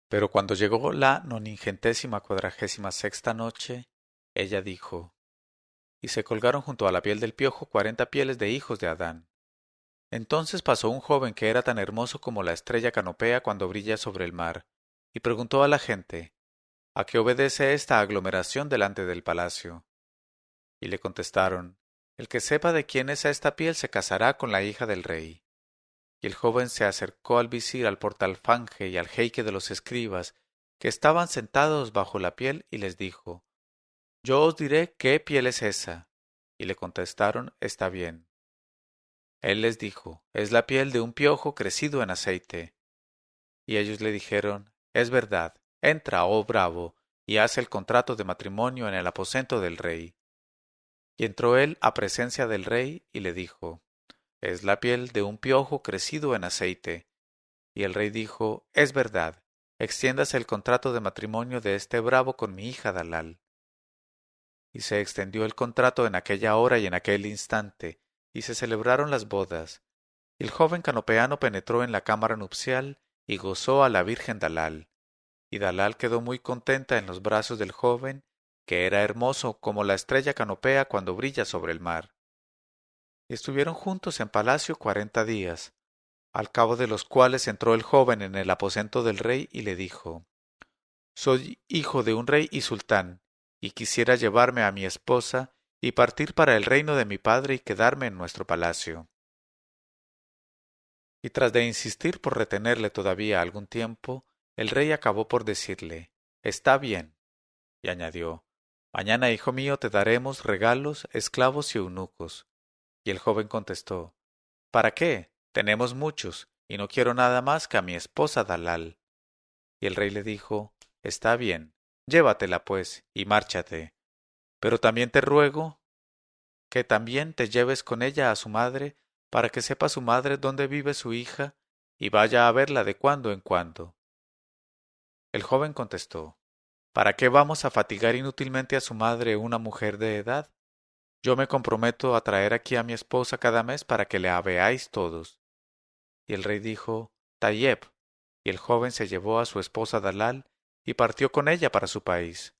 Pero cuando llegó la noningentésima cuadragésima sexta noche, ella dijo, y se colgaron junto a la piel del piojo 40 pieles de hijos de Adán. Entonces pasó un joven que era tan hermoso como la estrella canopea cuando brilla sobre el mar, y preguntó a la gente, ¿a qué obedece esta aglomeración delante del palacio? Y le contestaron, el que sepa de quién es esta piel se casará con la hija del rey. Y el joven se acercó al visir, al portalfanje y al jeique de los escribas, que estaban sentados bajo la piel, y les dijo, yo os diré qué piel es esa. Y le contestaron, está bien. Él les dijo, es la piel de un piojo crecido en aceite. Y ellos le dijeron, es verdad, entra, oh bravo, y haz el contrato de matrimonio en el aposento del rey. Y entró él a presencia del rey, y le dijo, es la piel de un piojo crecido en aceite. Y el rey dijo, es verdad, extiéndase el contrato de matrimonio de este bravo con mi hija Dalal. Y se extendió el contrato en aquella hora y en aquel instante, y se celebraron las bodas. Y el joven canopeano penetró en la cámara nupcial y gozó a la virgen Dalal. Y Dalal quedó muy contenta en los brazos del joven, que era hermoso como la estrella canopea cuando brilla sobre el mar. Y estuvieron juntos en palacio 40 días, al cabo de los cuales entró el joven en el aposento del rey y le dijo, soy hijo de un rey y sultán, y quisiera llevarme a mi esposa y partir para el reino de mi padre y quedarme en nuestro palacio. Y tras de insistir por retenerle todavía algún tiempo, el rey acabó por decirle, está bien, y añadió, mañana, hijo mío, te daremos regalos, esclavos y eunucos. Y el joven contestó, ¿para qué? Tenemos muchos, y no quiero nada más que a mi esposa Dalal. Y el rey le dijo, está bien, llévatela pues, y márchate. Pero también te ruego que también te lleves con ella a su madre, para que sepa su madre dónde vive su hija, y vaya a verla de cuando en cuando. El joven contestó, ¿para qué vamos a fatigar inútilmente a su madre una mujer de edad? Yo me comprometo a traer aquí a mi esposa cada mes para que la veáis todos. Y el rey dijo, Tayeb, y el joven se llevó a su esposa Dalal y partió con ella para su país.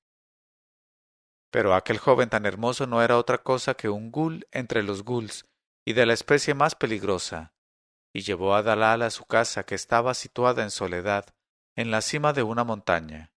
Pero aquel joven tan hermoso no era otra cosa que un gul entre los guls, y de la especie más peligrosa, y llevó a Dalal a su casa, que estaba situada en soledad, en la cima de una montaña.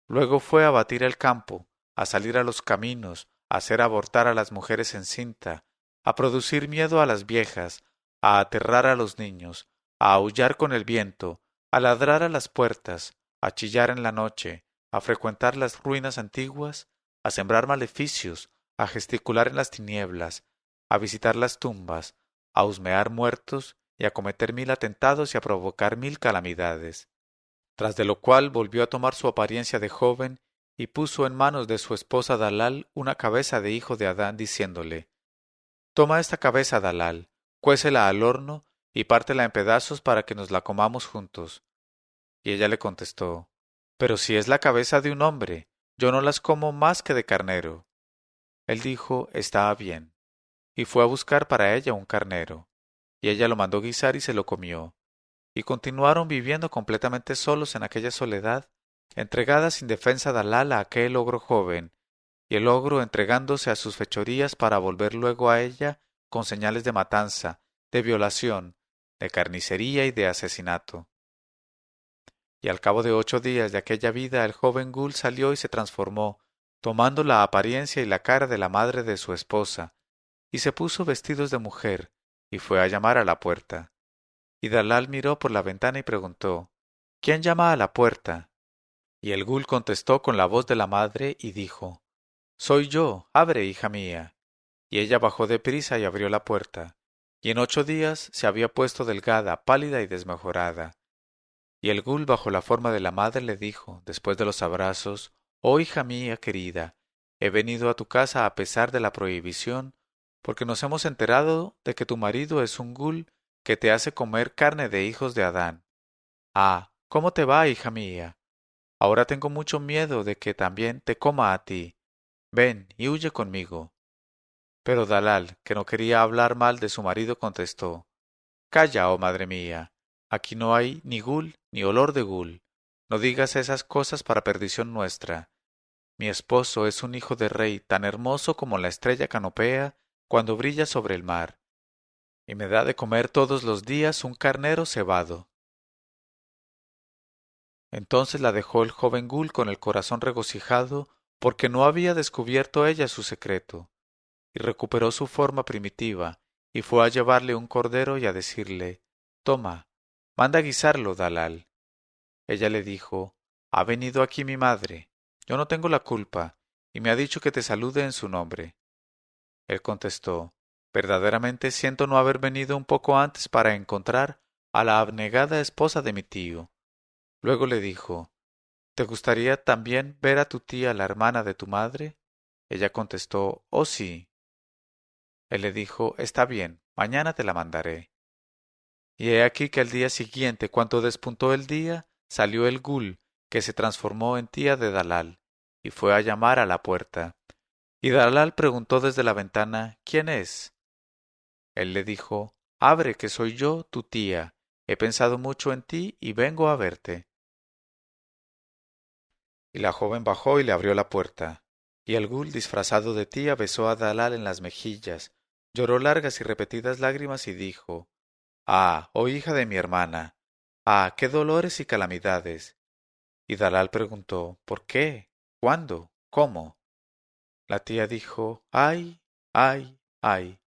Luego fue a batir el campo, a salir a los caminos, a hacer abortar a las mujeres encinta, a producir miedo a las viejas, a aterrar a los niños, a aullar con el viento, a ladrar a las puertas, a chillar en la noche, a frecuentar las ruinas antiguas, a sembrar maleficios, a gesticular en las tinieblas, a visitar las tumbas, a husmear muertos y a cometer 1000 atentados y a provocar 1000 calamidades. Tras de lo cual volvió a tomar su apariencia de joven y puso en manos de su esposa Dalal una cabeza de hijo de Adán, diciéndole, toma esta cabeza, Dalal, cuécela al horno y pártela en pedazos para que nos la comamos juntos. Y ella le contestó, pero si es la cabeza de un hombre, yo no las como más que de carnero. Él dijo, está bien, y fue a buscar para ella un carnero, y ella lo mandó guisar y se lo comió, y continuaron viviendo completamente solos en aquella soledad, entregada sin defensa Dalal a aquel ogro joven, y el ogro entregándose a sus fechorías para volver luego a ella con señales de matanza, de violación, de carnicería y de asesinato. Y al cabo de 8 días de aquella vida el joven Gul salió y se transformó, tomando la apariencia y la cara de la madre de su esposa, y se puso vestidos de mujer, y fue a llamar a la puerta. Y Dalal miró por la ventana y preguntó, ¿quién llama a la puerta? Y el Gul contestó con la voz de la madre y dijo, soy yo, abre, hija mía. Y ella bajó de prisa y abrió la puerta, y en 8 días se había puesto delgada, pálida y desmejorada. Y el Gul bajo la forma de la madre le dijo, después de los abrazos, oh hija mía querida, he venido a tu casa a pesar de la prohibición, porque nos hemos enterado de que tu marido es un Gul que te hace comer carne de hijos de Adán. Ah, ¿cómo te va, hija mía? Ahora tengo mucho miedo de que también te coma a ti. Ven y huye conmigo. Pero Dalal, que no quería hablar mal de su marido, contestó, calla, oh madre mía, aquí no hay ni gul ni olor de gul. no digas esas cosas para perdición nuestra. Mi esposo es un hijo de rey tan hermoso como la estrella canopea cuando brilla sobre el mar, y me da de comer todos los días un carnero cebado. Entonces la dejó el joven Gul con el corazón regocijado, porque no había descubierto ella su secreto, y recuperó su forma primitiva, y fue a llevarle un cordero y a decirle, Toma, manda guisarlo, Dalal. Ella le dijo, Ha venido aquí mi madre, yo no tengo la culpa, y me ha dicho que te salude en su nombre. Él contestó, Verdaderamente siento no haber venido un poco antes para encontrar a la abnegada esposa de mi tío. Luego le dijo, ¿Te gustaría también ver a tu tía, la hermana de tu madre? Ella contestó, Oh sí. Él le dijo, Está bien, mañana te la mandaré. Y he aquí que al día siguiente, cuando despuntó el día, salió el Gul, que se transformó en tía de Dalal, y fue a llamar a la puerta. Y Dalal preguntó desde la ventana, ¿Quién es? Él le dijo, Abre, que soy yo, tu tía. He pensado mucho en ti y vengo a verte. Y la joven bajó y le abrió la puerta. Y el Gul, disfrazado de tía, besó a Dalal en las mejillas, lloró largas y repetidas lágrimas y dijo, Ah, oh hija de mi hermana, ah, qué dolores y calamidades. Y Dalal preguntó, ¿por qué? ¿Cuándo? ¿Cómo? La tía dijo, ay, ay, ay.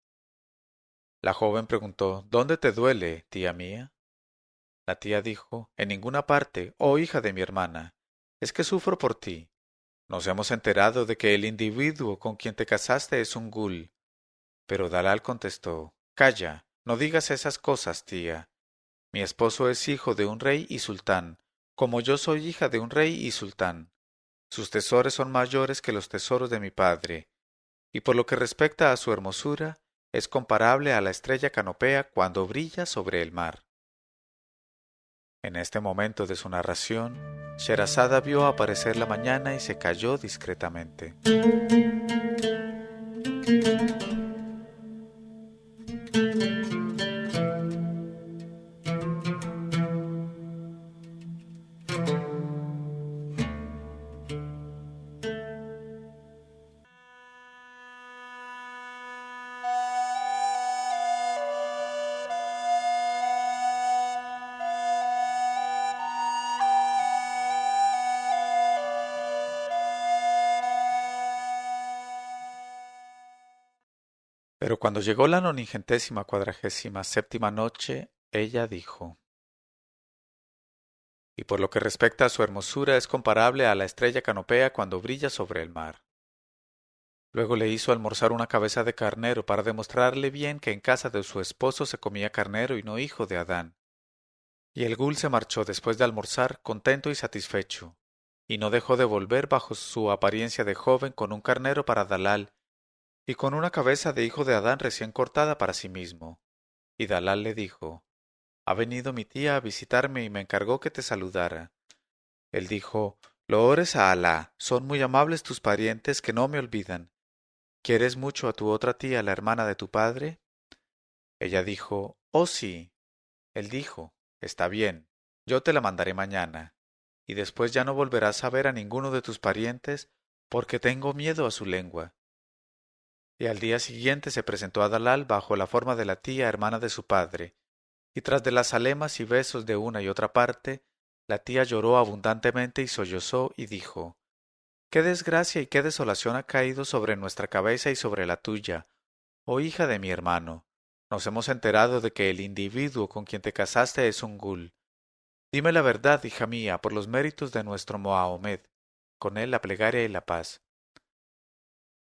La joven preguntó, ¿dónde te duele, tía mía? La tía dijo, en ninguna parte, oh hija de mi hermana. Es que sufro por ti. Nos hemos enterado de que el individuo con quien te casaste es un gul. Pero Dalal contestó, Calla, no digas esas cosas, tía. Mi esposo es hijo de un rey y sultán, como yo soy hija de un rey y sultán. Sus tesoros son mayores que los tesoros de mi padre, y por lo que respecta a su hermosura, es comparable a la estrella canopea cuando brilla sobre el mar. En este momento de su narración, Sherazada vio aparecer la mañana y se calló discretamente. Pero cuando llegó la 97ª noche, ella dijo, y por lo que respecta a su hermosura es comparable a la estrella canopea cuando brilla sobre el mar. Luego le hizo almorzar una cabeza de carnero para demostrarle bien que en casa de su esposo se comía carnero y no hijo de Adán. Y el Gul se marchó después de almorzar contento y satisfecho, y no dejó de volver bajo su apariencia de joven con un carnero para Dalal y con una cabeza de hijo de Adán recién cortada para sí mismo. Y Dalal le dijo, Ha venido mi tía a visitarme y me encargó que te saludara. Él dijo, Loores a Alá, son muy amables tus parientes que no me olvidan. ¿Quieres mucho a tu otra tía, la hermana de tu padre? Ella dijo, Oh sí. Él dijo, Está bien, yo te la mandaré mañana, y después ya no volverás a ver a ninguno de tus parientes, porque tengo miedo a su lengua. Y al día siguiente se presentó a Dalal bajo la forma de la tía hermana de su padre, y tras de las alemas y besos de una y otra parte, la tía lloró abundantemente y sollozó y dijo, Qué desgracia y qué desolación ha caído sobre nuestra cabeza y sobre la tuya, oh hija de mi hermano. Nos hemos enterado de que el individuo con quien te casaste es un gul. Dime la verdad, hija mía, por los méritos de nuestro Mohamed, con él la plegaria y la paz.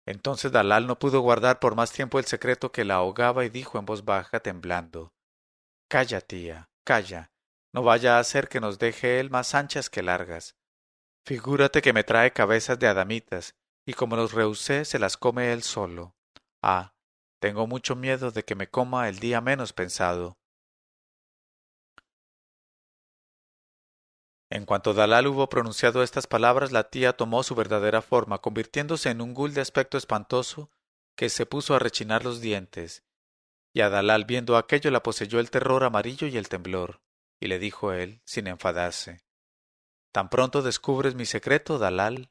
Entonces Dalal no pudo guardar por más tiempo el secreto que la ahogaba y dijo en voz baja, temblando, Calla, tía, calla, no vaya a ser que nos deje él más anchas que largas. Figúrate que me trae cabezas de adamitas, y como los rehusé, se las come él solo. Ah, tengo mucho miedo de que me coma el día menos pensado. En cuanto Dalal hubo pronunciado estas palabras, la tía tomó su verdadera forma, convirtiéndose en un gul de aspecto espantoso, que se puso a rechinar los dientes. Y a Dalal viendo aquello la poseyó el terror amarillo y el temblor, y le dijo él, sin enfadarse, ¿Tan pronto descubres mi secreto, Dalal?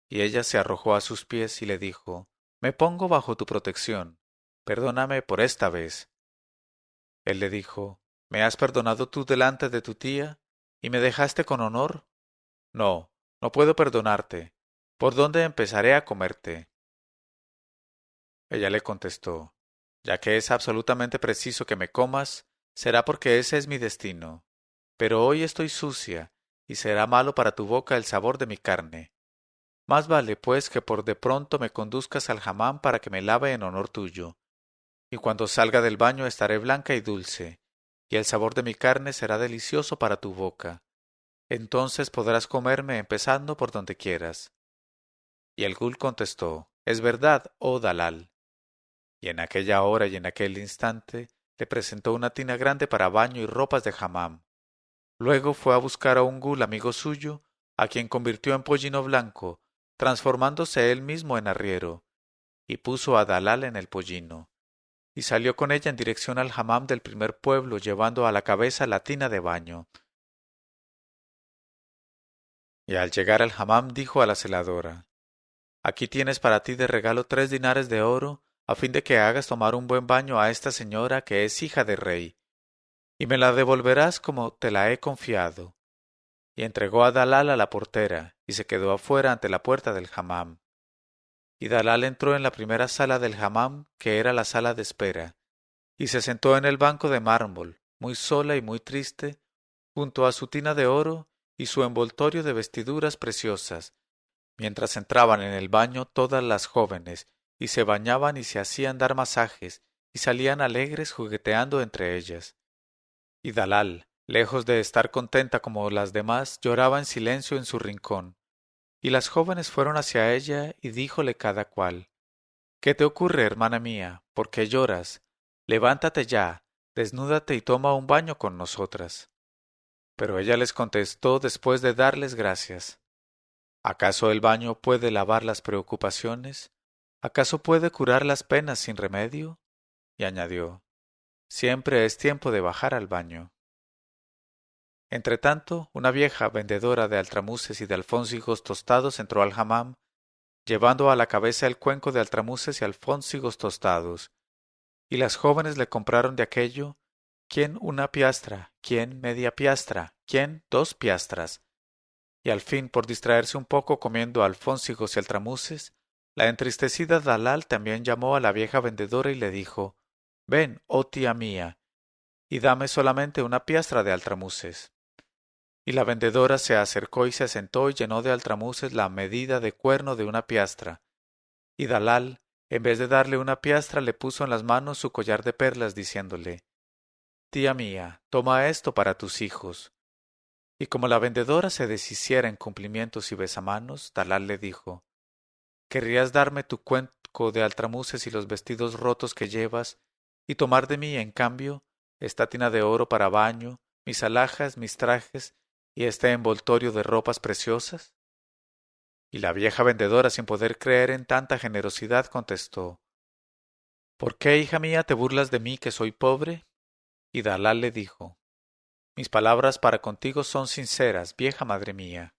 Y ella se arrojó a sus pies y le dijo, Me pongo bajo tu protección. Perdóname por esta vez. Él le dijo, ¿Me has perdonado tú delante de tu tía y me dejaste con honor? No, no puedo perdonarte. ¿Por dónde empezaré a comerte? Ella le contestó, Ya que es absolutamente preciso que me comas, será porque ese es mi destino. Pero hoy estoy sucia, y será malo para tu boca el sabor de mi carne. Más vale, pues, que por de pronto me conduzcas al hammam para que me lave en honor tuyo. Y cuando salga del baño estaré blanca y dulce, y el sabor de mi carne será delicioso para tu boca. Entonces podrás comerme empezando por donde quieras. Y el Gul contestó, Es verdad, oh Dalal. Y en aquella hora y en aquel instante le presentó una tina grande para baño y ropas de hammam. Luego fue a buscar a un Gul amigo suyo, a quien convirtió en pollino blanco, transformándose él mismo en arriero, y puso a Dalal en el pollino, y salió con ella en dirección al hammam del primer pueblo, llevando a la cabeza la tina de baño. Y al llegar al hammam dijo a la celadora, Aquí tienes para ti de regalo 3 dinares de oro, a fin de que hagas tomar un buen baño a esta señora que es hija de rey, y me la devolverás como te la he confiado. Y entregó a Dalal a la portera, y se quedó afuera ante la puerta del hammam. Y Dalal entró en la primera sala del hammam, que era la sala de espera, y se sentó en el banco de mármol, muy sola y muy triste, junto a su tina de oro y su envoltorio de vestiduras preciosas, mientras entraban en el baño todas las jóvenes, y se bañaban y se hacían dar masajes, y salían alegres jugueteando entre ellas. Y Dalal, lejos de estar contenta como las demás, lloraba en silencio en su rincón. Y las jóvenes fueron hacia ella y díjole cada cual, ¿Qué te ocurre, hermana mía? ¿Por qué lloras? Levántate ya, desnúdate y toma un baño con nosotras. Pero ella les contestó después de darles gracias. ¿Acaso el baño puede lavar las preocupaciones? ¿Acaso puede curar las penas sin remedio? Y añadió, Siempre es tiempo de bajar al baño. Entretanto, una vieja vendedora de altramuces y de alfónsigos tostados entró al hammam, llevando a la cabeza el cuenco de altramuces y alfónsigos tostados, y las jóvenes le compraron de aquello, quién una piastra, quién media piastra, quién 2 piastras, y al fin, por distraerse un poco comiendo alfónsigos y altramuces, la entristecida Dalal también llamó a la vieja vendedora y le dijo, Ven, oh tía mía, y dame solamente una piastra de altramuces. Y la vendedora se acercó y se sentó y llenó de altramuces la medida de cuerno de una piastra. Y Dalal, en vez de darle una piastra, le puso en las manos su collar de perlas, diciéndole, Tía mía, toma esto para tus hijos. Y como la vendedora se deshiciera en cumplimientos y besamanos, Dalal le dijo, ¿Querrías darme tu cuenco de altramuces y los vestidos rotos que llevas, y tomar de mí, en cambio, esta tina de oro para baño, mis alhajas, mis trajes, y este envoltorio de ropas preciosas? Y la vieja vendedora, sin poder creer en tanta generosidad, contestó, ¿Por qué, hija mía, te burlas de mí que soy pobre? Y Dalal le dijo, Mis palabras para contigo son sinceras, vieja madre mía.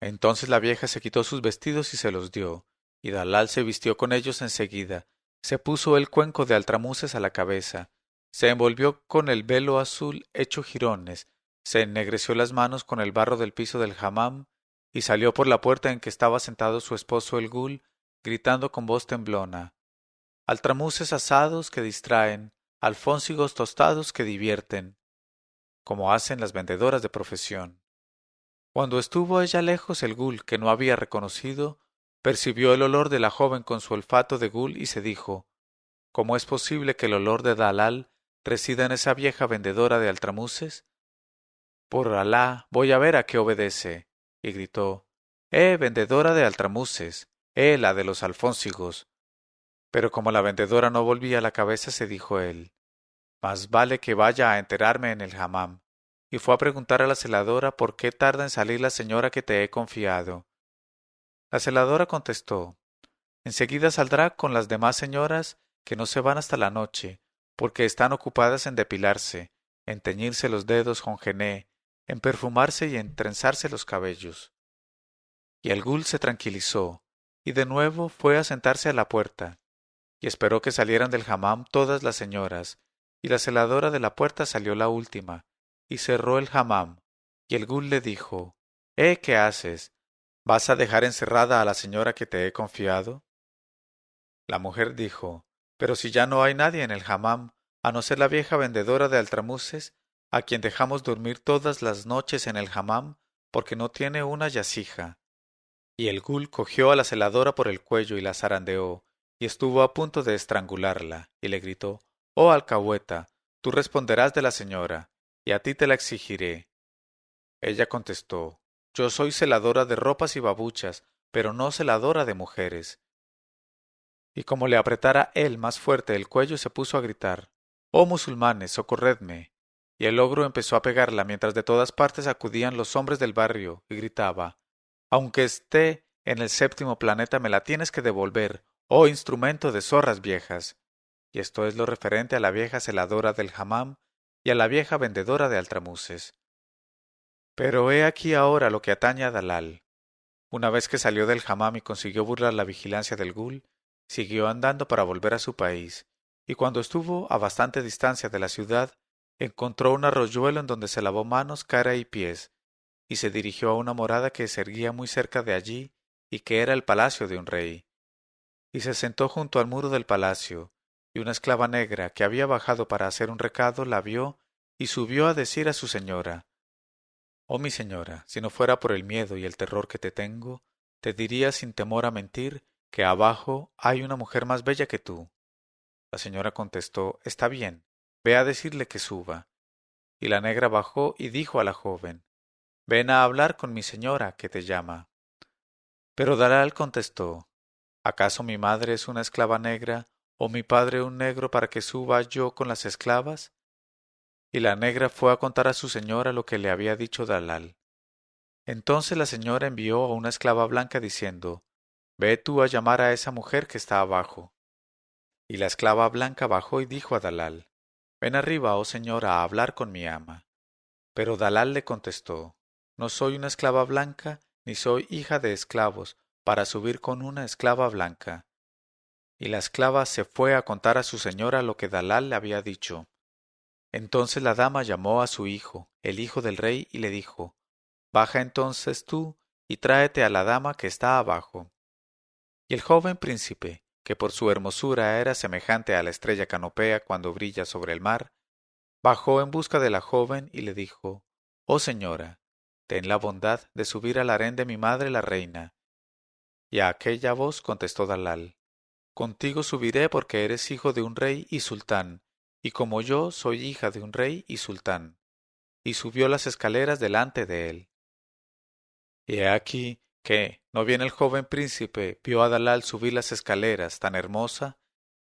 Entonces la vieja se quitó sus vestidos y se los dio, y Dalal se vistió con ellos enseguida, se puso el cuenco de altramuces a la cabeza, se envolvió con el velo azul hecho jirones, se ennegreció las manos con el barro del piso del hammam, y salió por la puerta en que estaba sentado su esposo el Gul, gritando con voz temblona, Altramuces asados que distraen, alfónsigos tostados que divierten, como hacen las vendedoras de profesión. Cuando estuvo ella lejos, el Gul, que no había reconocido, percibió el olor de la joven con su olfato de Gul y se dijo, ¿Cómo es posible que el olor de Dalal resida en esa vieja vendedora de altramuces? Por Alá, voy a ver a qué obedece. Y gritó, vendedora de altramuces! La de los alfónsigos! Pero como la vendedora no volvía la cabeza, se dijo él, Más vale que vaya a enterarme en el hammam. Y fue a preguntar a la celadora por qué tarda en salir la señora que te he confiado. La celadora contestó, Enseguida saldrá con las demás señoras que no se van hasta la noche, porque están ocupadas en depilarse, en teñirse los dedos con jené, en perfumarse y en trenzarse los cabellos. Y el Ghul se tranquilizó, y de nuevo fue a sentarse a la puerta, y esperó que salieran del hammam todas las señoras, y la celadora de la puerta salió la última, y cerró el hammam, y el Ghul le dijo, ¿qué haces? ¿Vas a dejar encerrada a la señora que te he confiado? La mujer dijo, pero si ya no hay nadie en el hammam, a no ser la vieja vendedora de altramuces, a quien dejamos dormir todas las noches en el hammam, porque no tiene una yacija. Y el Ghul cogió a la celadora por el cuello y la zarandeó, y estuvo a punto de estrangularla, y le gritó, «Oh alcahueta, tú responderás de la señora, y a ti te la exigiré». Ella contestó, «Yo soy celadora de ropas y babuchas, pero no celadora de mujeres». Y como le apretara él más fuerte el cuello, se puso a gritar, «Oh musulmanes, socorredme». Y el ogro empezó a pegarla mientras de todas partes acudían los hombres del barrio, y gritaba, «Aunque esté en el séptimo planeta me la tienes que devolver, oh instrumento de zorras viejas». Y esto es lo referente a la vieja celadora del hammam y a la vieja vendedora de altramuces. Pero he aquí ahora lo que atañe a Dalal. Una vez que salió del hammam y consiguió burlar la vigilancia del Ghul, siguió andando para volver a su país, y cuando estuvo a bastante distancia de la ciudad, encontró un arroyuelo en donde se lavó manos, cara y pies, y se dirigió a una morada que se erguía muy cerca de allí y que era el palacio de un rey. Y se sentó junto al muro del palacio, y una esclava negra que había bajado para hacer un recado la vio y subió a decir a su señora, «Oh mi señora, si no fuera por el miedo y el terror que te tengo, te diría sin temor a mentir que abajo hay una mujer más bella que tú». La señora contestó, «Está bien, ve a decirle que suba». Y la negra bajó y dijo a la joven, «Ven a hablar con mi señora, que te llama». Pero Dalal contestó, «¿Acaso mi madre es una esclava negra, o mi padre un negro para que suba yo con las esclavas?» Y la negra fue a contar a su señora lo que le había dicho Dalal. Entonces la señora envió a una esclava blanca diciendo, «Ve tú a llamar a esa mujer que está abajo». Y la esclava blanca bajó y dijo a Dalal, «Ven arriba, oh señora, a hablar con mi ama». Pero Dalal le contestó, «No soy una esclava blanca, ni soy hija de esclavos, para subir con una esclava blanca». Y la esclava se fue a contar a su señora lo que Dalal le había dicho. Entonces la dama llamó a su hijo, el hijo del rey, y le dijo, «Baja entonces tú y tráete a la dama que está abajo». Y el joven príncipe, que por su hermosura era semejante a la estrella canopea cuando brilla sobre el mar, bajó en busca de la joven y le dijo, «Oh señora, ten la bondad de subir al harén de mi madre la reina». Y a aquella voz contestó Dalal, «Contigo subiré porque eres hijo de un rey y sultán, y como yo soy hija de un rey y sultán». Y subió las escaleras delante de él. Y he aquí que, no bien el joven príncipe vio a Dalal subir las escaleras tan hermosa,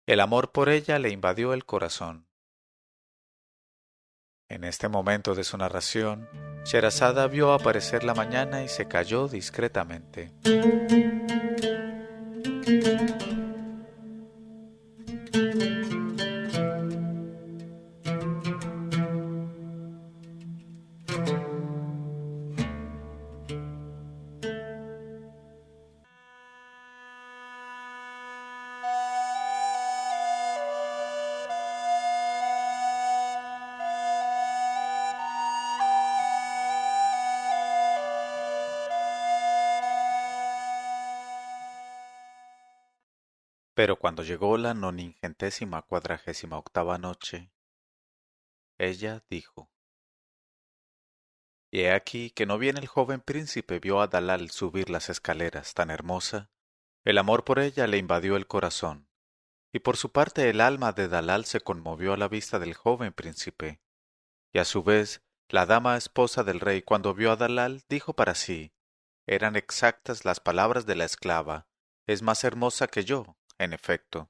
el amor por ella le invadió el corazón. En este momento de su narración, Sherazada vio aparecer la mañana y se calló discretamente. Pero cuando llegó la noningentésima cuadragésima octava noche, ella dijo, y he aquí que no bien el joven príncipe vio a Dalal subir las escaleras tan hermosa, el amor por ella le invadió el corazón, y por su parte el alma de Dalal se conmovió a la vista del joven príncipe, y a su vez la dama esposa del rey cuando vio a Dalal dijo para sí, eran exactas las palabras de la esclava, es más hermosa que yo, en efecto.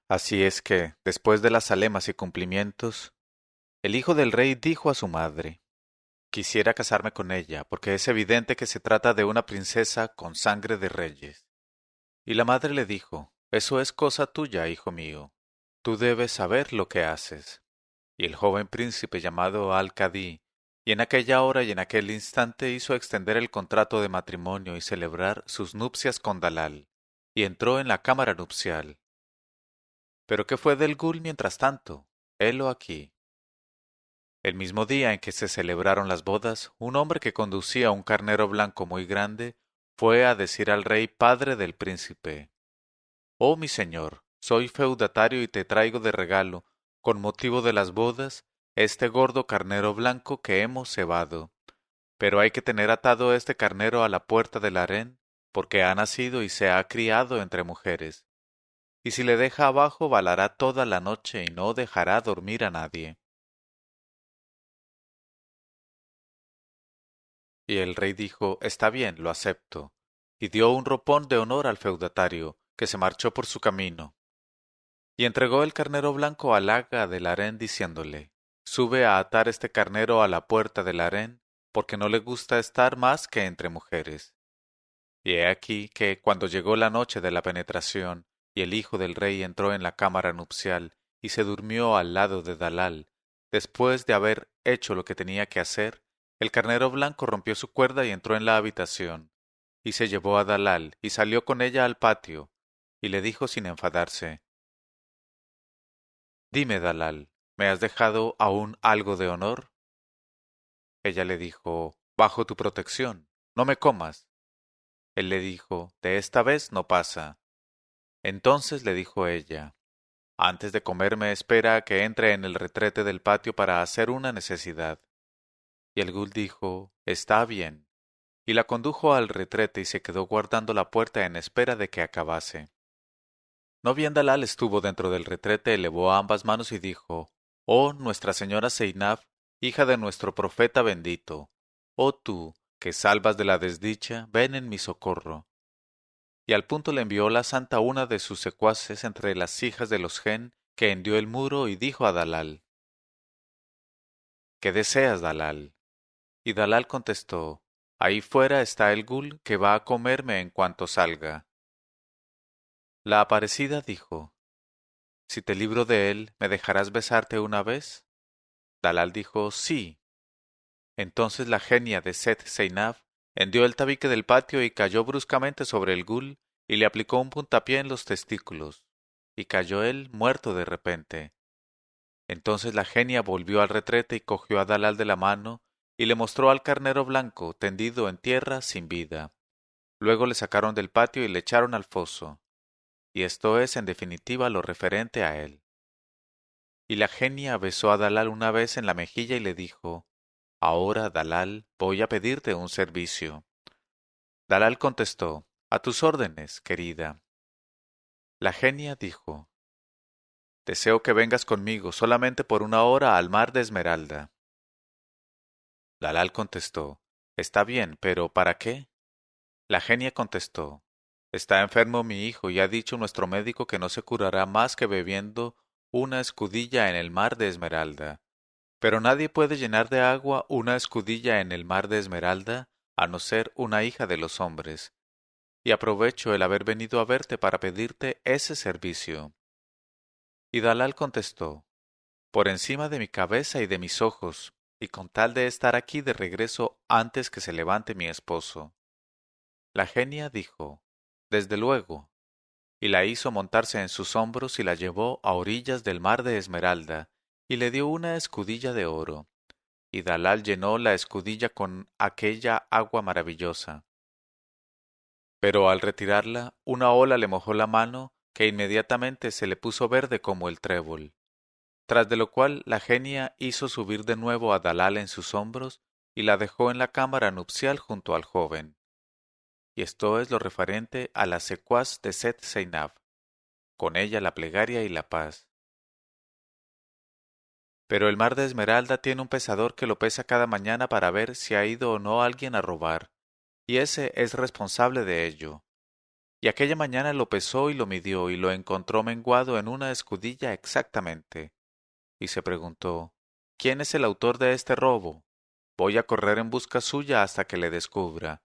Así es que, después de las alemas y cumplimientos, el hijo del rey dijo a su madre, quisiera casarme con ella, porque es evidente que se trata de una princesa con sangre de reyes. Y la madre le dijo, eso es cosa tuya, hijo mío, tú debes saber lo que haces. Y el joven príncipe llamado Al-Kadí Y en aquella hora y en aquel instante hizo extender el contrato de matrimonio y celebrar sus nupcias con Dalal, y entró en la cámara nupcial. ¿Pero qué fue del Gul mientras tanto? Helo aquí. El mismo día en que se celebraron las bodas, un hombre que conducía un carnero blanco muy grande fue a decir al rey padre del príncipe: Oh mi señor, soy feudatario y te traigo de regalo, con motivo de las bodas, este gordo carnero blanco que hemos cebado. Pero hay que tener atado este carnero a la puerta del harén, porque ha nacido y se ha criado entre mujeres. Y si le deja abajo, balará toda la noche y no dejará dormir a nadie. Y el rey dijo: Está bien, lo acepto. Y dio un ropón de honor al feudatario, que se marchó por su camino. Y entregó el carnero blanco al haga del harén, diciéndole: Sube a atar este carnero a la puerta del harén, porque no le gusta estar más que entre mujeres. Y he aquí que, cuando llegó la noche de la penetración, y el hijo del rey entró en la cámara nupcial, y se durmió al lado de Dalal, después de haber hecho lo que tenía que hacer, el carnero blanco rompió su cuerda y entró en la habitación, y se llevó a Dalal, y salió con ella al patio, y le dijo sin enfadarse: Dime, Dalal, ¿me has dejado aún algo de honor? Ella le dijo: Bajo tu protección, no me comas. Él le dijo: De esta vez no pasa. Entonces le dijo ella: Antes de comerme espera a que entre en el retrete del patio para hacer una necesidad. Y el Gul dijo: Está bien. Y la condujo al retrete y se quedó guardando la puerta en espera de que acabase. No bien Dalal estuvo dentro del retrete, elevó ambas manos y dijo: Oh Nuestra Señora Seinab, hija de nuestro profeta bendito, oh tú, que salvas de la desdicha, ven en mi socorro. Y al punto le envió la santa una de sus secuaces entre las hijas de los Gen, que hendió el muro, y dijo a Dalal: ¿Qué deseas, Dalal? Y Dalal contestó: Ahí fuera está el Gul, que va a comerme en cuanto salga. La aparecida dijo: Si te libro de él, ¿me dejarás besarte una vez? Dalal dijo: Sí. Entonces la genia de Set Seinab hendió el tabique del patio y cayó bruscamente sobre el Gul, y le aplicó un puntapié en los testículos, y cayó él muerto de repente. Entonces la genia volvió al retrete y cogió a Dalal de la mano, y le mostró al carnero blanco tendido en tierra sin vida. Luego le sacaron del patio y le echaron al foso. Y esto es en definitiva lo referente a él. Y la genia besó a Dalal una vez en la mejilla y le dijo: Ahora, Dalal, voy a pedirte un servicio. Dalal contestó: A tus órdenes, querida. La genia dijo: Deseo que vengas conmigo solamente por una hora al mar de Esmeralda. Dalal contestó: Está bien, pero ¿para qué? La genia contestó: Está enfermo mi hijo y ha dicho nuestro médico que no se curará más que bebiendo una escudilla en el mar de Esmeralda. Pero nadie puede llenar de agua una escudilla en el mar de Esmeralda, a no ser una hija de los hombres. Y aprovecho el haber venido a verte para pedirte ese servicio. Y Dalal contestó: Por encima de mi cabeza y de mis ojos, y con tal de estar aquí de regreso antes que se levante mi esposo. La genia dijo: Desde luego, y la hizo montarse en sus hombros y la llevó a orillas del mar de Esmeralda, y le dio una escudilla de oro. Y Dalal llenó la escudilla con aquella agua maravillosa. Pero al retirarla, una ola le mojó la mano, que inmediatamente se le puso verde como el trébol. Tras de lo cual la genia hizo subir de nuevo a Dalal en sus hombros y la dejó en la cámara nupcial junto al joven. Y esto es lo referente a la secuaz de Set Seinab, con ella la plegaria y la paz. Pero el mar de Esmeralda tiene un pesador que lo pesa cada mañana para ver si ha ido o no alguien a robar, y ese es responsable de ello. Y aquella mañana lo pesó y lo midió y lo encontró menguado en una escudilla exactamente. Y se preguntó: ¿Quién es el autor de este robo? Voy a correr en busca suya hasta que le descubra.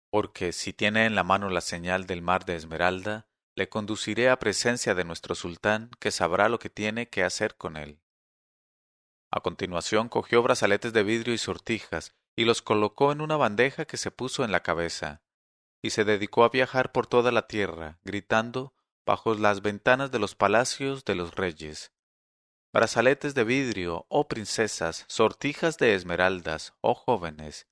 Porque si tiene en la mano la señal del mar de Esmeralda, le conduciré a presencia de nuestro sultán, que sabrá lo que tiene que hacer con él. A continuación cogió brazaletes de vidrio y sortijas, y los colocó en una bandeja que se puso en la cabeza, y se dedicó a viajar por toda la tierra, gritando bajo las ventanas de los palacios de los reyes: brazaletes de vidrio, oh princesas, sortijas de esmeraldas, oh jóvenes.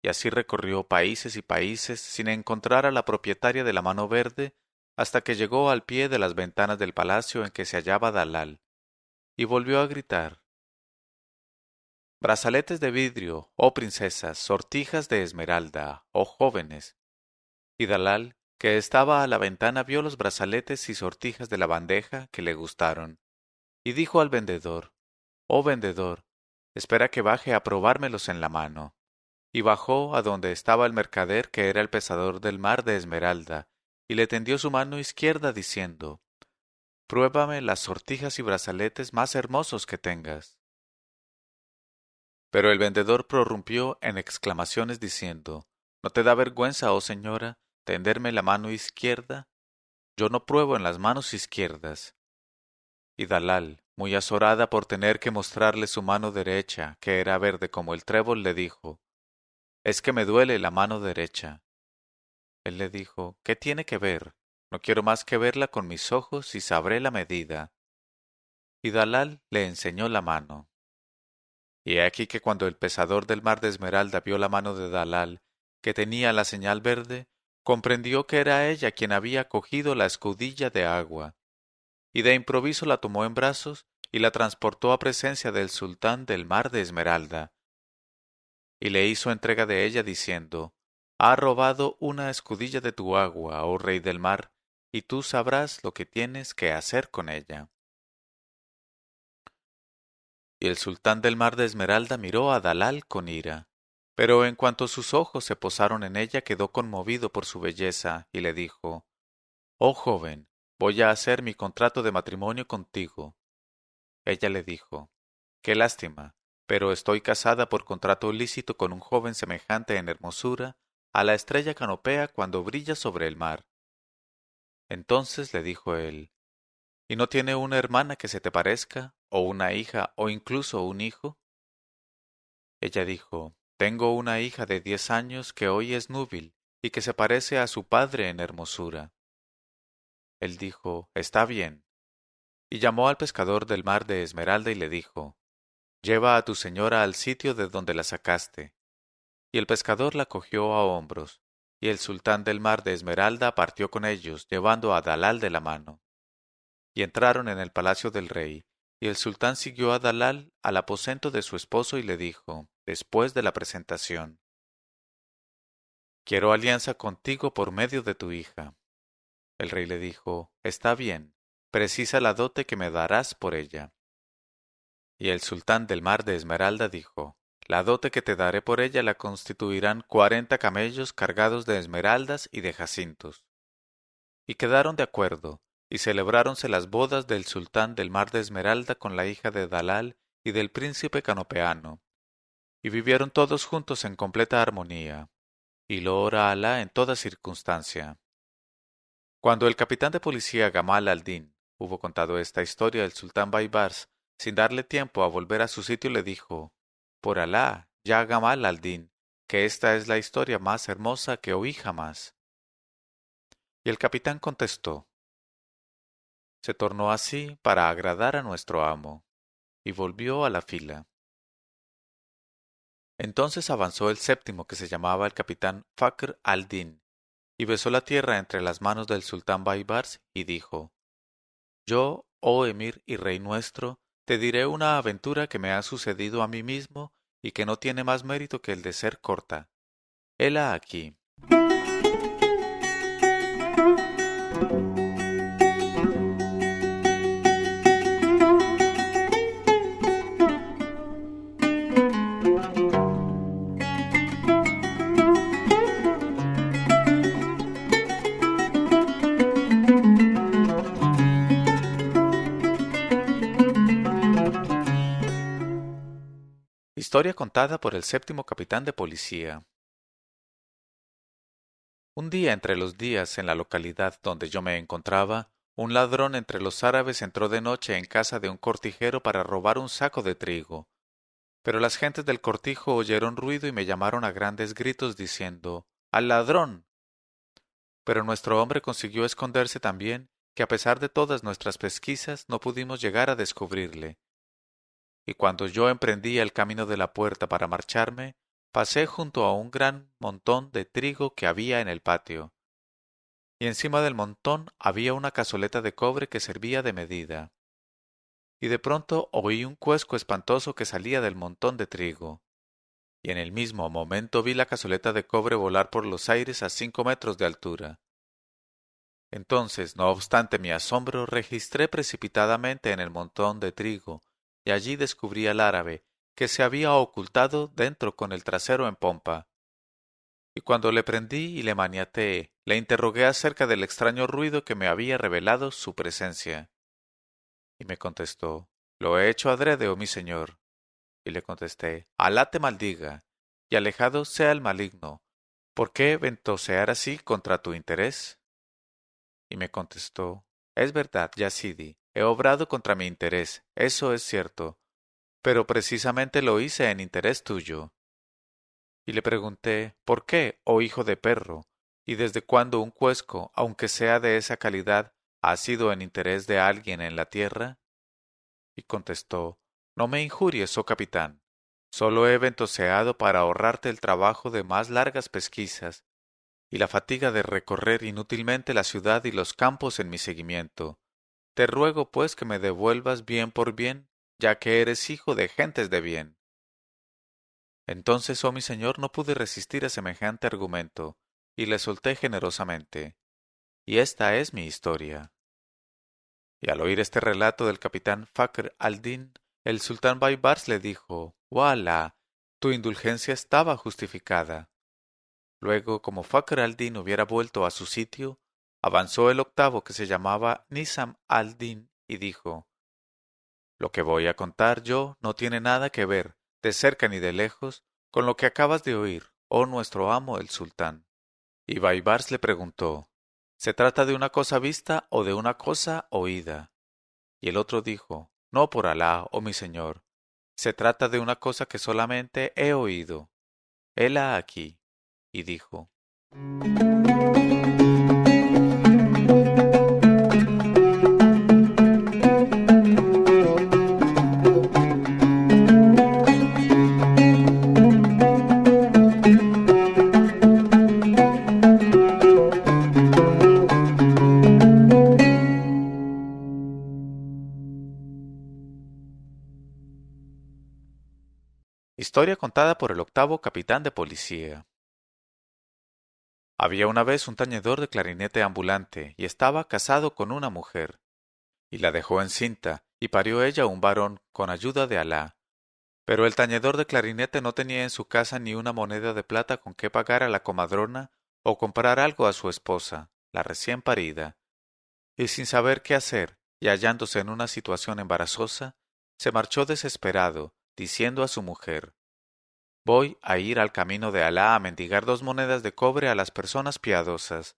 Y así recorrió países y países sin encontrar a la propietaria de la mano verde, hasta que llegó al pie de las ventanas del palacio en que se hallaba Dalal, y volvió a gritar: brazaletes de vidrio, oh princesas, sortijas de esmeralda, oh jóvenes. Y Dalal, que estaba a la ventana, vio los brazaletes y sortijas de la bandeja que le gustaron, y dijo al vendedor: oh vendedor, espera que baje a probármelos en la mano. Y bajó a donde estaba el mercader, que era el pesador del mar de esmeralda, y le tendió su mano izquierda diciendo: pruébame las sortijas y brazaletes más hermosos que tengas. Pero el vendedor prorrumpió en exclamaciones diciendo: ¿no te da vergüenza, oh señora, tenderme la mano izquierda? Yo no pruebo en las manos izquierdas. Y Dalal, muy azorada por tener que mostrarle su mano derecha, que era verde como el trébol, le dijo: es que me duele la mano derecha. Él le dijo: ¿qué tiene que ver? No quiero más que verla con mis ojos y sabré la medida. Y Dalal le enseñó la mano. Y he aquí que cuando el pesador del mar de esmeralda vio la mano de Dalal, que tenía la señal verde, comprendió que era ella quien había cogido la escudilla de agua, y de improviso la tomó en brazos y la transportó a presencia del sultán del mar de esmeralda, y le hizo entrega de ella diciendo: ha robado una escudilla de tu agua, oh rey del mar, y tú sabrás lo que tienes que hacer con ella. Y el sultán del mar de esmeralda miró a Dalal con ira, pero en cuanto sus ojos se posaron en ella, quedó conmovido por su belleza, y le dijo: oh joven, voy a hacer mi contrato de matrimonio contigo. Ella le dijo: qué lástima, pero estoy casada por contrato lícito con un joven semejante en hermosura a la estrella canopea cuando brilla sobre el mar. Entonces le dijo él: ¿y no tiene una hermana que se te parezca, o una hija, o incluso un hijo? Ella dijo: tengo una hija de 10 años que hoy es núbil y que se parece a su padre en hermosura. Él dijo: está bien. Y llamó al pescador del mar de esmeralda y le dijo: lleva a tu señora al sitio de donde la sacaste. Y el pescador la cogió a hombros, y el sultán del mar de esmeralda partió con ellos, llevando a Dalal de la mano. Y entraron en el palacio del rey, y el sultán siguió a Dalal al aposento de su esposo y le dijo, después de la presentación: quiero alianza contigo por medio de tu hija. El rey le dijo: está bien, precisa la dote que me darás por ella. Y el sultán del mar de esmeralda dijo: la dote que te daré por ella la constituirán 40 camellos cargados de esmeraldas y de jacintos. Y quedaron de acuerdo, y celebráronse las bodas del sultán del mar de esmeralda con la hija de Dalal y del príncipe canopeano, y vivieron todos juntos en completa armonía, y loora a Alá en toda circunstancia. Cuando el capitán de policía Gamal al-Din hubo contado esta historia, el sultán Baibars, sin darle tiempo a volver a su sitio, le dijo: por Alá, ya Gamal al-Din, que esta es la historia más hermosa que oí jamás. Y el capitán contestó: se tornó así para agradar a nuestro amo, y volvió a la fila. Entonces avanzó el séptimo, que se llamaba el capitán Fakr al-Din, y besó la tierra entre las manos del sultán Baibars, y dijo: yo, oh emir y rey nuestro, te diré una aventura que me ha sucedido a mí mismo y que no tiene más mérito que el de ser corta. Hela aquí. Historia contada por el séptimo capitán de policía. Un día entre los días, en la localidad donde yo me encontraba, un ladrón entre los árabes entró de noche en casa de un cortijero para robar un saco de trigo. Pero las gentes del cortijo oyeron ruido y me llamaron a grandes gritos diciendo, ¡Al ladrón! Pero nuestro hombre consiguió esconderse tan bien que a pesar de todas nuestras pesquisas no pudimos llegar a descubrirle. Y cuando yo emprendía el camino de la puerta para marcharme, pasé junto a un gran montón de trigo que había en el patio. Y encima del montón había una cazoleta de cobre que servía de medida. Y de pronto oí un cuesco espantoso que salía del montón de trigo. Y en el mismo momento vi la cazoleta de cobre volar por los aires a 5 metros de altura. Entonces, no obstante mi asombro, registré precipitadamente en el montón de trigo, y allí descubrí al árabe, que se había ocultado dentro con el trasero en pompa. Y cuando le prendí y le maniateé, le interrogué acerca del extraño ruido que me había revelado su presencia. Y me contestó, lo he hecho adrede, oh mi señor. Y le contesté, Alá te maldiga, y alejado sea el maligno. ¿Por qué ventosear así contra tu interés? Y me contestó, es verdad, Yazidi, he obrado contra mi interés, eso es cierto, pero precisamente lo hice en interés tuyo. Y le pregunté, ¿por qué, oh hijo de perro? ¿Y desde cuándo un cuesco, aunque sea de esa calidad, ha sido en interés de alguien en la tierra? Y contestó, no me injuries, oh capitán, solo he ventoseado para ahorrarte el trabajo de más largas pesquisas y la fatiga de recorrer inútilmente la ciudad y los campos en mi seguimiento. Te ruego, pues, que me devuelvas bien por bien, ya que eres hijo de gentes de bien. Entonces, oh mi señor, no pude resistir a semejante argumento, y le solté generosamente. Y esta es mi historia. Y al oír este relato del capitán Fakr al-Din, el sultán Baibars le dijo, «Wallah, tu indulgencia estaba justificada». Luego, como Fakr al-Din hubiera vuelto a su sitio, avanzó el octavo que se llamaba Nizam al-Din y dijo, «Lo que voy a contar yo no tiene nada que ver, de cerca ni de lejos, con lo que acabas de oír, oh nuestro amo el sultán». Y Baibars le preguntó, ¿se trata de una cosa vista o de una cosa oída? Y el otro dijo, no por Alá, oh mi señor, se trata de una cosa que solamente he oído. Hela aquí. Y dijo, historia contada por el octavo capitán de policía. Había una vez un tañedor de clarinete ambulante y estaba casado con una mujer, y la dejó encinta, y parió ella un varón con ayuda de Alá. Pero el tañedor de clarinete no tenía en su casa ni una moneda de plata con que pagar a la comadrona o comprar algo a su esposa, la recién parida, y sin saber qué hacer, y hallándose en una situación embarazosa, se marchó desesperado, diciendo a su mujer, voy a ir al camino de Alá a mendigar 2 monedas de cobre a las personas piadosas,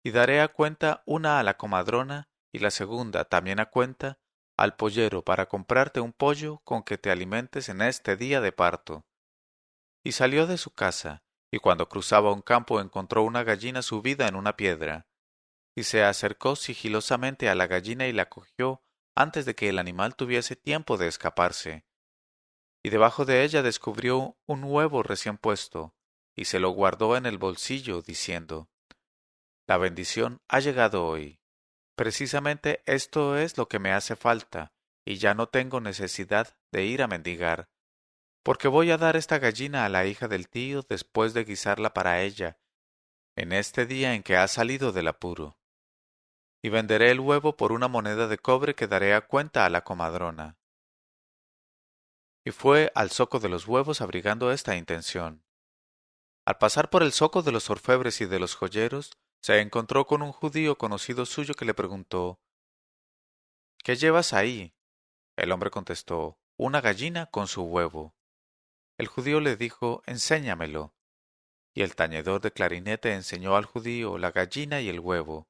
y daré a cuenta una a la comadrona y la segunda también a cuenta al pollero para comprarte un pollo con que te alimentes en este día de parto. Y salió de su casa, y cuando cruzaba un campo encontró una gallina subida en una piedra, y se acercó sigilosamente a la gallina y la cogió antes de que el animal tuviese tiempo de escaparse. Y debajo de ella descubrió un huevo recién puesto, y se lo guardó en el bolsillo, diciendo, la bendición ha llegado hoy. Precisamente esto es lo que me hace falta, y ya no tengo necesidad de ir a mendigar, porque voy a dar esta gallina a la hija del tío después de guisarla para ella, en este día en que ha salido del apuro. Y venderé el huevo por una moneda de cobre que daré a cuenta a la comadrona. Y fue al zoco de los huevos abrigando esta intención. Al pasar por el zoco de los orfebres y de los joyeros, se encontró con un judío conocido suyo que le preguntó, ¿qué llevas ahí? El hombre contestó, una gallina con su huevo. El judío le dijo, enséñamelo. Y el tañedor de clarinete enseñó al judío la gallina y el huevo.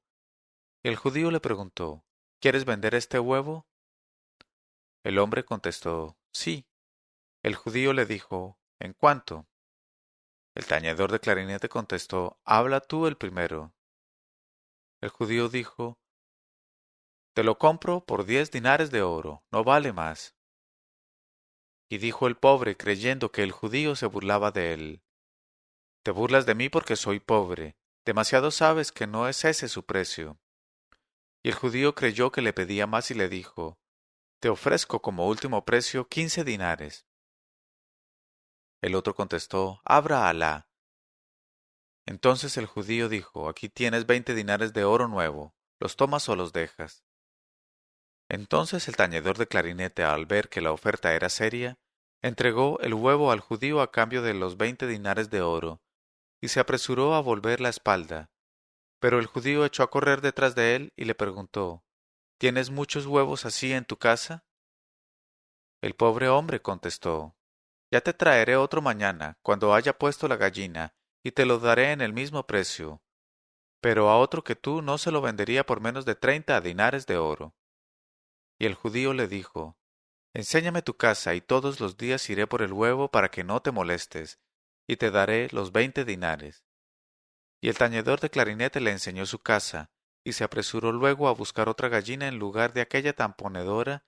Y el judío le preguntó, ¿Quieres vender este huevo? El hombre contestó, sí. El judío le dijo, ¿en cuánto? El tañedor de clarinete contestó, habla tú el primero. El judío dijo, te lo compro por 10 dinares de oro, no vale más. Y dijo el pobre, creyendo que el judío se burlaba de él, te burlas de mí porque soy pobre, demasiado sabes que no es ese su precio. Y el judío creyó que le pedía más y le dijo, te ofrezco como último precio 15 dinares. El otro contestó, abra Alá. Entonces el judío dijo, aquí tienes 20 dinares de oro nuevo, ¿los tomas o los dejas? Entonces el tañedor de clarinete, al ver que la oferta era seria, entregó el huevo al judío a cambio de los 20 dinares de oro, y se apresuró a volver la espalda. Pero el judío echó a correr detrás de él y le preguntó, ¿tienes muchos huevos así en tu casa? El pobre hombre contestó, ya te traeré otro mañana, cuando haya puesto la gallina, y te lo daré en el mismo precio, pero a otro que tú no se lo vendería por menos de 30 dinares de oro. Y el judío le dijo, enséñame tu casa, y todos los días iré por el huevo para que no te molestes, y te daré los 20 dinares. Y el tañedor de clarinete le enseñó su casa, y se apresuró luego a buscar otra gallina en lugar de aquella tan ponedora,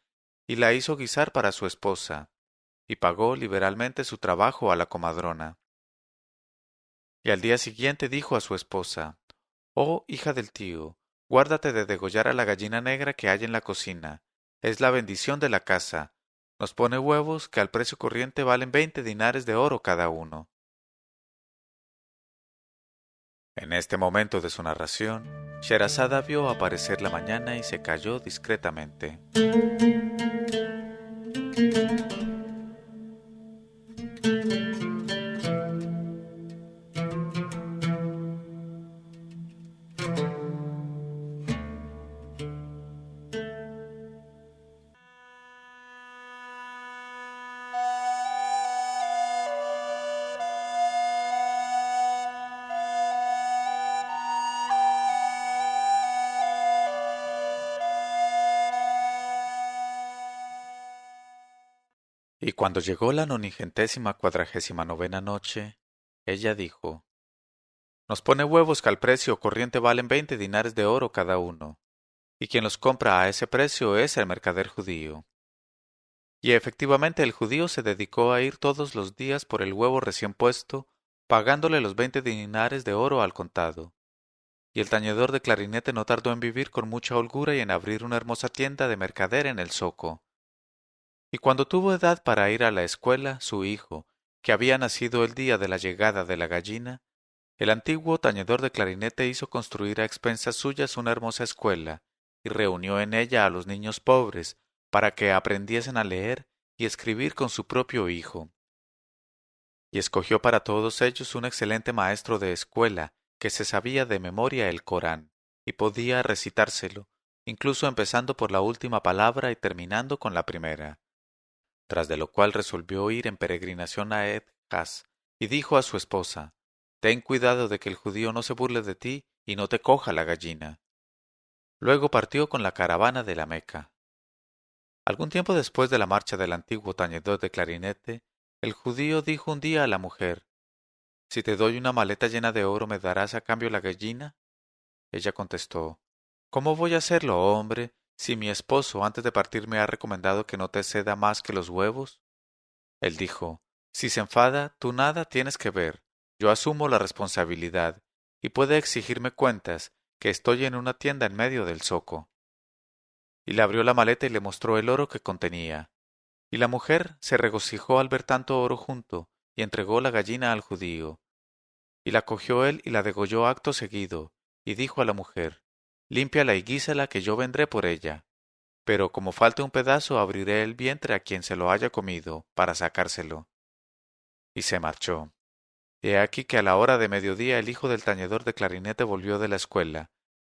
y la hizo guisar para su esposa, y pagó liberalmente su trabajo a la comadrona. Y al día siguiente dijo a su esposa, oh hija del tío, guárdate de degollar a la gallina negra que hay en la cocina, es la bendición de la casa, nos pone huevos que al precio corriente valen 20 dinares de oro cada uno. En este momento de su narración, Sherazada vio aparecer la mañana y se calló discretamente. Y cuando llegó la 949ª noche, ella dijo, nos pone huevos que al precio corriente valen 20 dinares de oro cada uno, y quien los compra a ese precio es el mercader judío. Y efectivamente el judío se dedicó a ir todos los días por el huevo recién puesto, pagándole los 20 dinares de oro al contado. Y el tañedor de clarinete no tardó en vivir con mucha holgura y en abrir una hermosa tienda de mercader en el zoco. Y cuando tuvo edad para ir a la escuela, su hijo, que había nacido el día de la llegada de la gallina, el antiguo tañedor de clarinete hizo construir a expensas suyas una hermosa escuela, y reunió en ella a los niños pobres, para que aprendiesen a leer y escribir con su propio hijo. Y escogió para todos ellos un excelente maestro de escuela, que se sabía de memoria el Corán, y podía recitárselo, incluso empezando por la última palabra y terminando con la primera. Tras de lo cual resolvió ir en peregrinación a Ed-Jas, y dijo a su esposa, ten cuidado de que el judío no se burle de ti y no te coja la gallina. Luego partió con la caravana de la Meca. Algún tiempo después de la marcha del antiguo tañedor de clarinete, el judío dijo un día a la mujer, si te doy una maleta llena de oro, ¿me darás a cambio la gallina? Ella contestó, ¿cómo voy a hacerlo, hombre, si mi esposo antes de partir me ha recomendado que no te ceda más que los huevos? Él dijo, si se enfada, tú nada tienes que ver, yo asumo la responsabilidad, y puede exigirme cuentas, que estoy en una tienda en medio del zoco. Y le abrió la maleta y le mostró el oro que contenía. Y la mujer se regocijó al ver tanto oro junto, y entregó la gallina al judío. Y la cogió él y la degolló acto seguido, y dijo a la mujer, límpiala y guísala que yo vendré por ella. Pero como falte un pedazo, abriré el vientre a quien se lo haya comido, para sacárselo. Y se marchó. He aquí que a la hora de mediodía el hijo del tañedor de clarinete volvió de la escuela,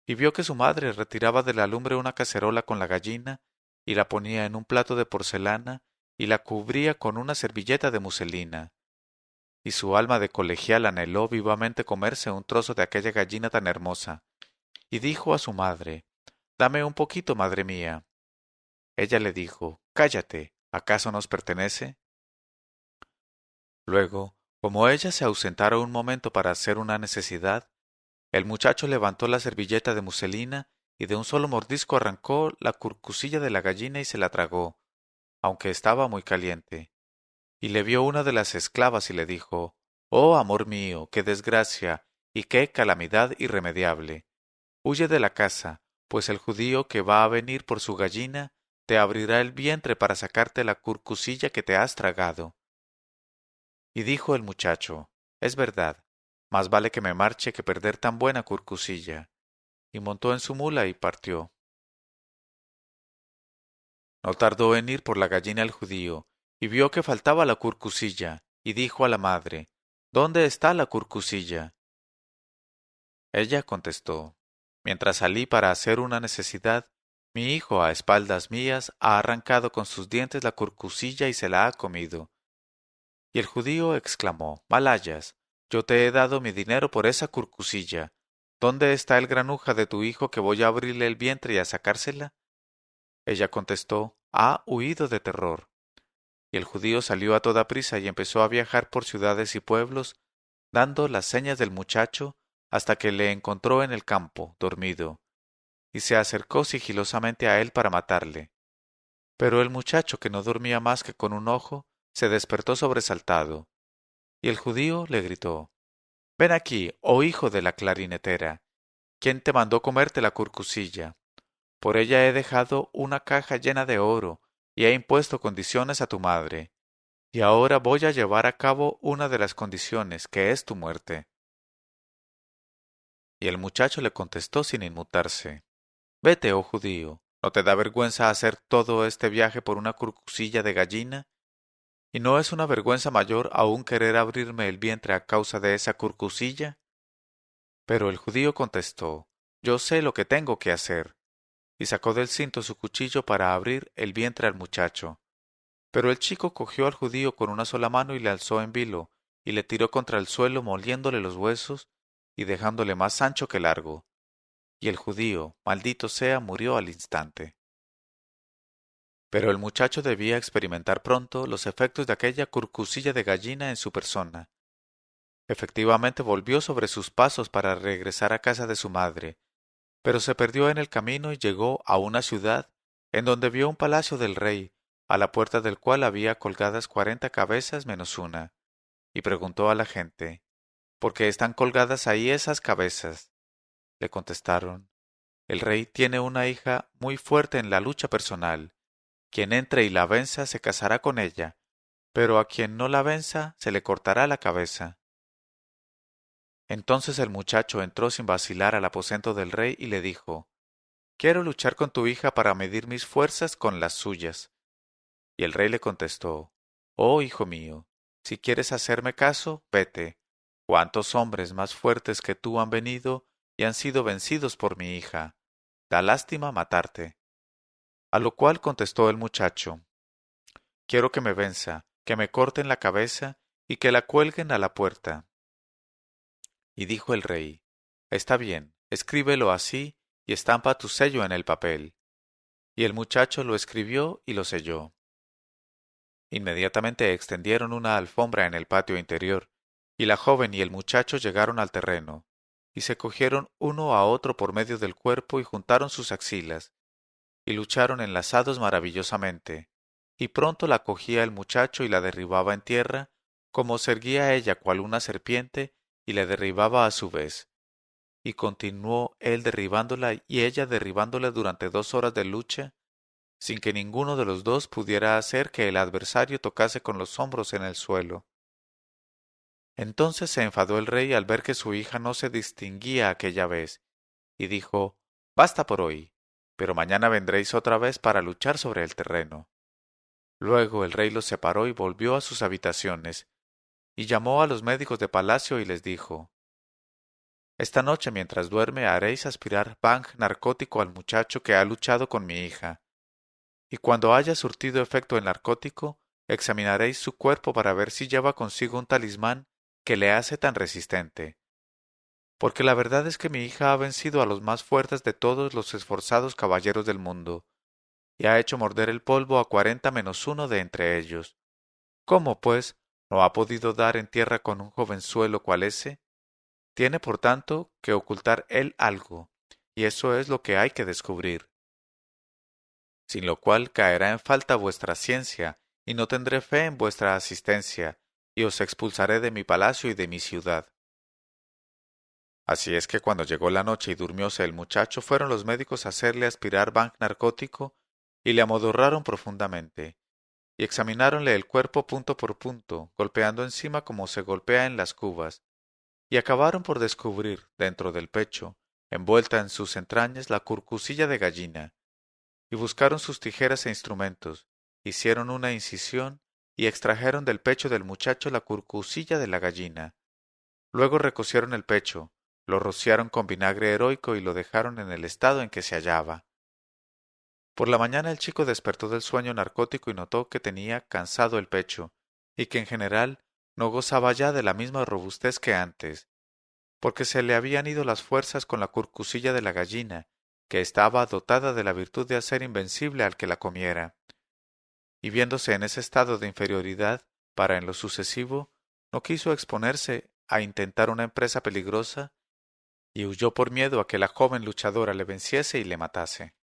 y vio que su madre retiraba de la lumbre una cacerola con la gallina, y la ponía en un plato de porcelana, y la cubría con una servilleta de muselina. Y su alma de colegial anheló vivamente comerse un trozo de aquella gallina tan hermosa, y dijo a su madre, Dame un poquito, madre mía. Ella le dijo, cállate, ¿acaso nos pertenece? Luego, como ella se ausentara un momento para hacer una necesidad, el muchacho levantó la servilleta de muselina y de un solo mordisco arrancó la curcusilla de la gallina y se la tragó, aunque estaba muy caliente. Y le vio una de las esclavas y le dijo, Oh, amor mío, qué desgracia y qué calamidad irremediable. Huye de la casa, pues el judío que va a venir por su gallina te abrirá el vientre para sacarte la curcusilla que te has tragado. Y dijo el muchacho, Es verdad, más vale que me marche que perder tan buena curcusilla. Y montó en su mula y partió. No tardó en ir por la gallina el judío, y vio que faltaba la curcusilla, y dijo a la madre, ¿Dónde está la curcusilla? Ella contestó, Mientras salí para hacer una necesidad, mi hijo a espaldas mías ha arrancado con sus dientes la curcusilla y se la ha comido. Y el judío exclamó, Malayas, yo te he dado mi dinero por esa curcusilla. ¿Dónde está el granuja de tu hijo que voy a abrirle el vientre y a sacársela? Ella contestó, Ha huido de terror. Y el judío salió a toda prisa y empezó a viajar por ciudades y pueblos, dando las señas del muchacho hasta que le encontró en el campo, dormido, y se acercó sigilosamente a él para matarle. Pero el muchacho, que no dormía más que con un ojo, se despertó sobresaltado, y el judío le gritó, Ven aquí, oh hijo de la clarinetera, ¿quién te mandó comerte la curcusilla? Por ella he dejado una caja llena de oro, y he impuesto condiciones a tu madre, y ahora voy a llevar a cabo una de las condiciones, que es tu muerte. Y el muchacho le contestó sin inmutarse, Vete, oh judío, ¿no te da vergüenza hacer todo este viaje por una curcusilla de gallina? ¿Y no es una vergüenza mayor aún querer abrirme el vientre a causa de esa curcusilla? Pero el judío contestó, Yo sé lo que tengo que hacer, y sacó del cinto su cuchillo para abrir el vientre al muchacho. Pero el chico cogió al judío con una sola mano y le alzó en vilo, y le tiró contra el suelo moliéndole los huesos y dejándole más ancho que largo. Y el judío, maldito sea, murió al instante. Pero el muchacho debía experimentar pronto los efectos de aquella curcusilla de gallina en su persona. Efectivamente volvió sobre sus pasos para regresar a casa de su madre, pero se perdió en el camino y llegó a una ciudad en donde vio un palacio del rey, a la puerta del cual había colgadas 40 cabezas menos una, y preguntó a la gente, ¿por qué están colgadas ahí esas cabezas? Le contestaron, el rey tiene una hija muy fuerte en la lucha personal, quien entre y la venza se casará con ella, pero a quien no la venza se le cortará la cabeza. Entonces el muchacho entró sin vacilar al aposento del rey y le dijo, Quiero luchar con tu hija para medir mis fuerzas con las suyas. Y el rey le contestó, Oh, hijo mío, si quieres hacerme caso, vete. ¿Cuántos hombres más fuertes que tú han venido y han sido vencidos por mi hija? Da lástima matarte. A lo cual contestó el muchacho, Quiero que me venza, que me corten la cabeza y que la cuelguen a la puerta. Y dijo el rey, Está bien, escríbelo así y estampa tu sello en el papel. Y el muchacho lo escribió y lo selló. Inmediatamente extendieron una alfombra en el patio interior, y la joven y el muchacho llegaron al terreno, y se cogieron uno a otro por medio del cuerpo y juntaron sus axilas, y lucharon enlazados maravillosamente, y pronto la cogía el muchacho y la derribaba en tierra, como se erguía ella cual una serpiente, y le derribaba a su vez. Y continuó él derribándola y ella derribándola durante 2 horas de lucha, sin que ninguno de los dos pudiera hacer que el adversario tocase con los hombros en el suelo. Entonces se enfadó el rey al ver que su hija no se distinguía aquella vez, y dijo, Basta por hoy, pero mañana vendréis otra vez para luchar sobre el terreno. Luego el rey los separó y volvió a sus habitaciones, y llamó a los médicos de palacio y les dijo, Esta noche mientras duerme haréis aspirar bang narcótico al muchacho que ha luchado con mi hija. Y cuando haya surtido efecto el narcótico, examinaréis su cuerpo para ver si lleva consigo un talismán que le hace tan resistente. porque la verdad es que mi hija ha vencido a los más fuertes de todos los esforzados caballeros del mundo, y ha hecho morder el polvo a 40 menos 1 de entre ellos. ¿Cómo, pues, no ha podido dar en tierra con un jovenzuelo cual ese? Tiene, por tanto, que ocultar él algo, y eso es lo que hay que descubrir. Sin lo cual caerá en falta vuestra ciencia, y no tendré fe en vuestra asistencia, y os expulsaré de mi palacio y de mi ciudad. Así es que cuando llegó la noche y durmióse el muchacho, fueron los médicos a hacerle aspirar banc narcótico, y le amodorraron profundamente, y examináronle el cuerpo punto por punto, golpeando encima como se golpea en las cubas, y acabaron por descubrir, dentro del pecho, envuelta en sus entrañas, la curcusilla de gallina, y buscaron sus tijeras e instrumentos, hicieron una incisión, y extrajeron del pecho del muchacho la curcusilla de la gallina. Luego recosieron el pecho, lo rociaron con vinagre heroico y lo dejaron en el estado en que se hallaba. Por la mañana el chico despertó del sueño narcótico y notó que tenía cansado el pecho, y que en general no gozaba ya de la misma robustez que antes, porque se le habían ido las fuerzas con la curcusilla de la gallina, que estaba dotada de la virtud de hacer invencible al que la comiera. Y viéndose en ese estado de inferioridad, para en lo sucesivo, no quiso exponerse a intentar una empresa peligrosa, y huyó por miedo a que la joven luchadora le venciese y le matase.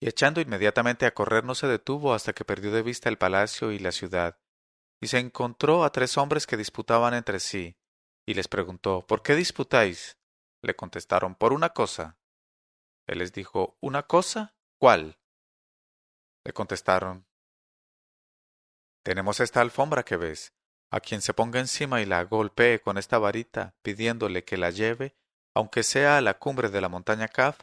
Y echando inmediatamente a correr no se detuvo hasta que perdió de vista el palacio y la ciudad, y se encontró a 3 hombres que disputaban entre sí, y les preguntó, ¿por qué disputáis? Le contestaron, por una cosa. Él les dijo, ¿una cosa? ¿Cuál? Le contestaron, tenemos esta alfombra que ves. A quien se ponga encima y la golpee con esta varita, pidiéndole que la lleve, aunque sea a la cumbre de la montaña Kaf,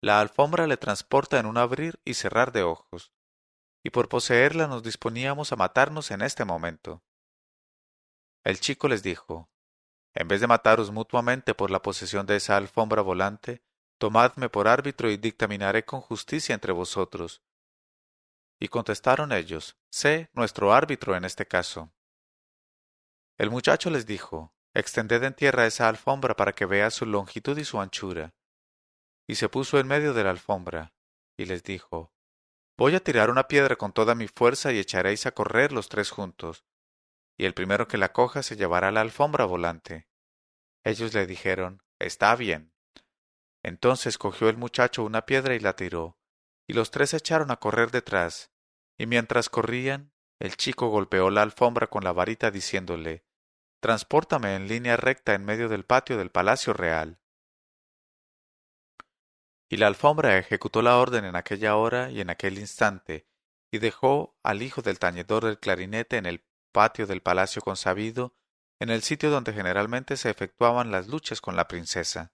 la alfombra le transporta en un abrir y cerrar de ojos, y por poseerla nos disponíamos a matarnos en este momento. El chico les dijo, en vez de mataros mutuamente por la posesión de esa alfombra volante, tomadme por árbitro y dictaminaré con justicia entre vosotros. Y contestaron ellos, sé nuestro árbitro en este caso. El muchacho les dijo, extended en tierra esa alfombra para que vea su longitud y su anchura. Y se puso en medio de la alfombra, y les dijo, voy a tirar una piedra con toda mi fuerza y echaréis a correr los 3 juntos, y el primero que la coja se llevará la alfombra volante. Ellos le dijeron, está bien. Entonces cogió el muchacho una piedra y la tiró, y los 3 echaron a correr detrás, y mientras corrían, el chico golpeó la alfombra con la varita diciéndole, transpórtame en línea recta en medio del patio del Palacio Real. Y la alfombra ejecutó la orden en aquella hora y en aquel instante, y dejó al hijo del tañedor del clarinete en el patio del palacio consabido, en el sitio donde generalmente se efectuaban las luchas con la princesa.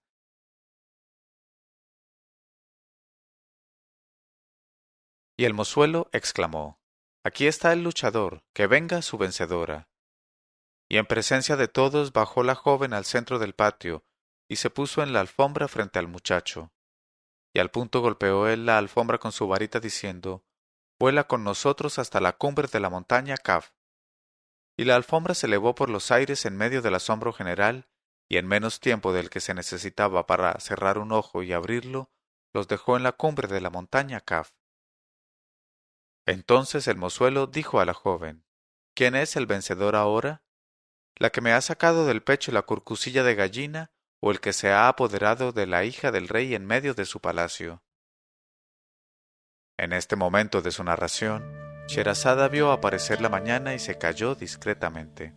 Y el mozuelo exclamó, aquí está el luchador, que venga su vencedora. Y en presencia de todos bajó la joven al centro del patio, y se puso en la alfombra frente al muchacho. Y al punto golpeó él la alfombra con su varita diciendo, vuela con nosotros hasta la cumbre de la montaña Kaf. Y la alfombra se elevó por los aires en medio del asombro general, y en menos tiempo del que se necesitaba para cerrar un ojo y abrirlo, los dejó en la cumbre de la montaña Kaf. Entonces el mozuelo dijo a la joven, ¿quién es el vencedor ahora? ¿La que me ha sacado del pecho la curcusilla de gallina, o el que se ha apoderado de la hija del rey en medio de su palacio? En este momento de su narración, Sherazada vio aparecer la mañana y se calló discretamente.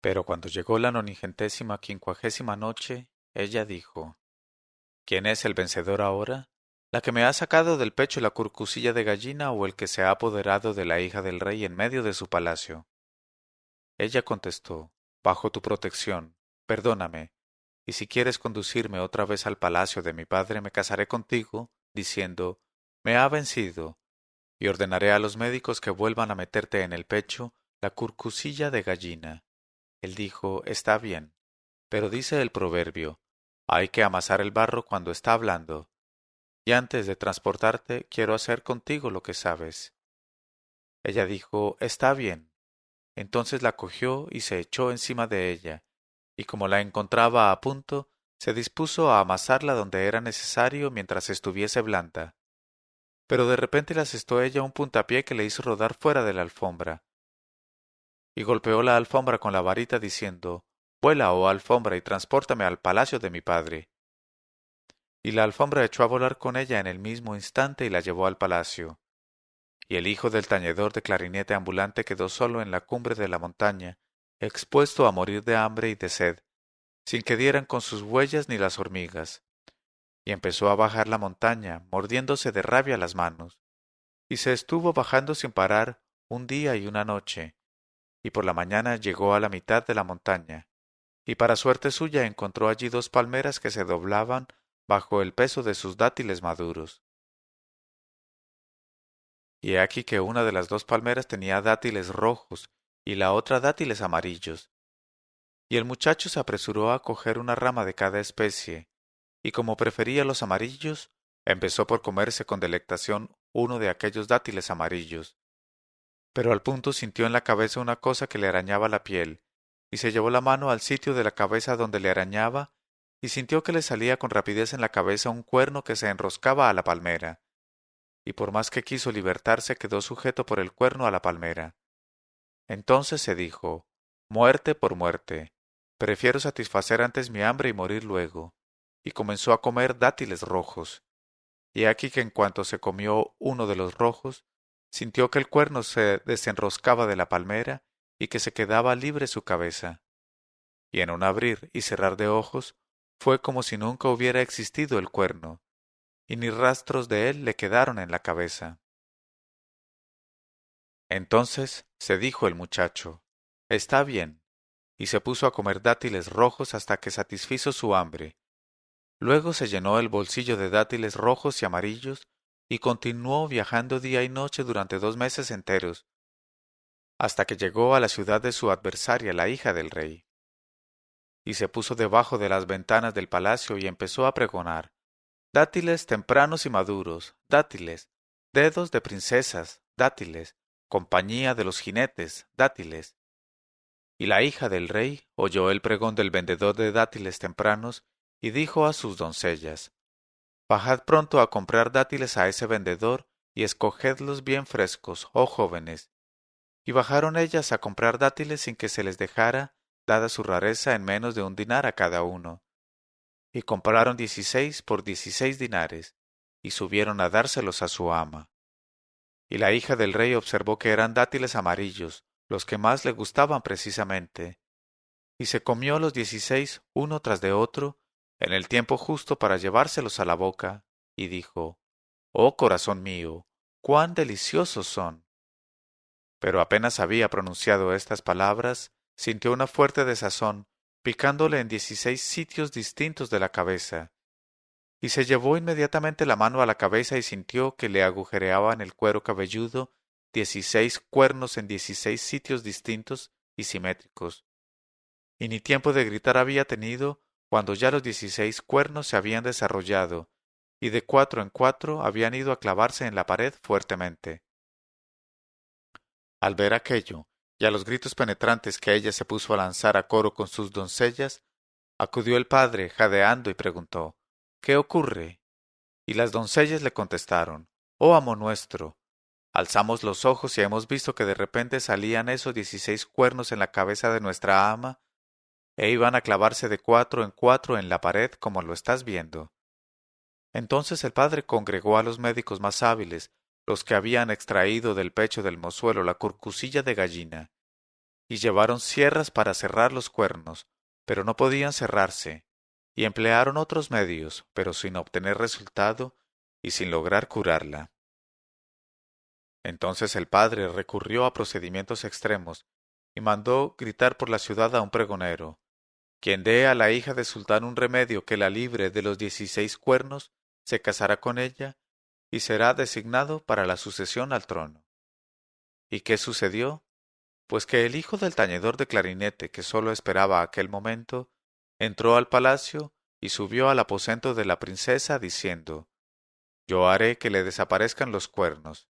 Pero cuando llegó la 95ª noche, ella dijo, ¿quién es el vencedor ahora? ¿La que me ha sacado del pecho la curcusilla de gallina o el que se ha apoderado de la hija del rey en medio de su palacio? Ella contestó, bajo tu protección. Perdóname, y si quieres conducirme otra vez al palacio de mi padre, me casaré contigo, diciendo, me ha vencido, y ordenaré a los médicos que vuelvan a meterte en el pecho la curcusilla de gallina. Él dijo, está bien, pero dice el proverbio, hay que amasar el barro cuando está hablando, y antes de transportarte quiero hacer contigo lo que sabes. Ella dijo, está bien. Entonces la cogió y se echó encima de ella, y como la encontraba a punto, se dispuso a amasarla donde era necesario mientras estuviese blanda. Pero de repente le asestó ella un puntapié que le hizo rodar fuera de la alfombra, y golpeó la alfombra con la varita diciendo, vuela, oh alfombra, y transpórtame al palacio de mi padre. Y la alfombra echó a volar con ella en el mismo instante y la llevó al palacio. Y el hijo del tañedor de clarinete ambulante quedó solo en la cumbre de la montaña, expuesto a morir de hambre y de sed, sin que dieran con sus huellas ni las hormigas. Y empezó a bajar la montaña, mordiéndose de rabia las manos. Y se estuvo bajando sin parar un día y una noche, y por la mañana llegó a la mitad de la montaña, y para suerte suya encontró allí dos palmeras que se doblaban bajo el peso de sus dátiles maduros. Y he aquí que una de las dos palmeras tenía dátiles rojos y la otra dátiles amarillos. Y el muchacho se apresuró a coger una rama de cada especie, y como prefería los amarillos, empezó por comerse con delectación uno de aquellos dátiles amarillos. Pero al punto sintió en la cabeza una cosa que le arañaba la piel, y se llevó la mano al sitio de la cabeza donde le arañaba, y sintió que le salía con rapidez en la cabeza un cuerno que se enroscaba a la palmera, y por más que quiso libertarse quedó sujeto por el cuerno a la palmera. Entonces se dijo, muerte por muerte, prefiero satisfacer antes mi hambre y morir luego, y comenzó a comer dátiles rojos. Y aquí que en cuanto se comió uno de los rojos, sintió que el cuerno se desenroscaba de la palmera y que se quedaba libre su cabeza. Y en un abrir y cerrar de ojos, fue como si nunca hubiera existido el cuerno, y ni rastros de él le quedaron en la cabeza. Entonces se dijo el muchacho, está bien, y se puso a comer dátiles rojos hasta que satisfizo su hambre. Luego se llenó el bolsillo de dátiles rojos y amarillos y continuó viajando día y noche durante 2 meses enteros, hasta que llegó a la ciudad de su adversaria, la hija del rey. Y se puso debajo de las ventanas del palacio y empezó a pregonar, dátiles tempranos y maduros, dátiles, dedos de princesas, dátiles, compañía de los jinetes, dátiles. Y la hija del rey oyó el pregón del vendedor de dátiles tempranos y dijo a sus doncellas, bajad pronto a comprar dátiles a ese vendedor y escogedlos bien frescos, oh jóvenes. Y bajaron ellas a comprar dátiles sin que se les dejara, dada su rareza, en menos de 1 dinar a cada uno. Y compraron 16 por 16 dinares, y subieron a dárselos a su ama. Y la hija del rey observó que eran dátiles amarillos, los que más le gustaban precisamente, y se comió los 16 uno tras de otro, en el tiempo justo para llevárselos a la boca, y dijo, oh corazón mío, cuán deliciosos son. Pero apenas había pronunciado estas palabras, sintió una fuerte desazón, picándole en 16 sitios distintos de la cabeza, y se llevó inmediatamente la mano a la cabeza y sintió que le agujereaban el cuero cabelludo 16 cuernos en 16 sitios distintos y simétricos. Y ni tiempo de gritar había tenido cuando ya los 16 cuernos se habían desarrollado, y de 4 en 4 habían ido a clavarse en la pared fuertemente. Al ver aquello, y a los gritos penetrantes que ella se puso a lanzar a coro con sus doncellas, acudió el padre, jadeando, y preguntó, ¿qué ocurre? Y las doncellas le contestaron, oh amo nuestro, alzamos los ojos y hemos visto que de repente salían esos 16 cuernos en la cabeza de nuestra ama, e iban a clavarse de 4 en 4 en la pared como lo estás viendo. Entonces el padre congregó a los médicos más hábiles, los que habían extraído del pecho del mozuelo la curcusilla de gallina, y llevaron sierras para cerrar los cuernos, pero no podían cerrarse, y emplearon otros medios, pero sin obtener resultado y sin lograr curarla. Entonces el padre recurrió a procedimientos extremos, y mandó gritar por la ciudad a un pregonero: quien dé a la hija del sultán un remedio que la libre de los 16 cuernos, se casará con ella y será designado para la sucesión al trono. ¿Y qué sucedió? Pues que el hijo del tañedor de clarinete, que sólo esperaba aquel momento, entró al palacio y subió al aposento de la princesa diciendo: yo haré que le desaparezcan los cuernos.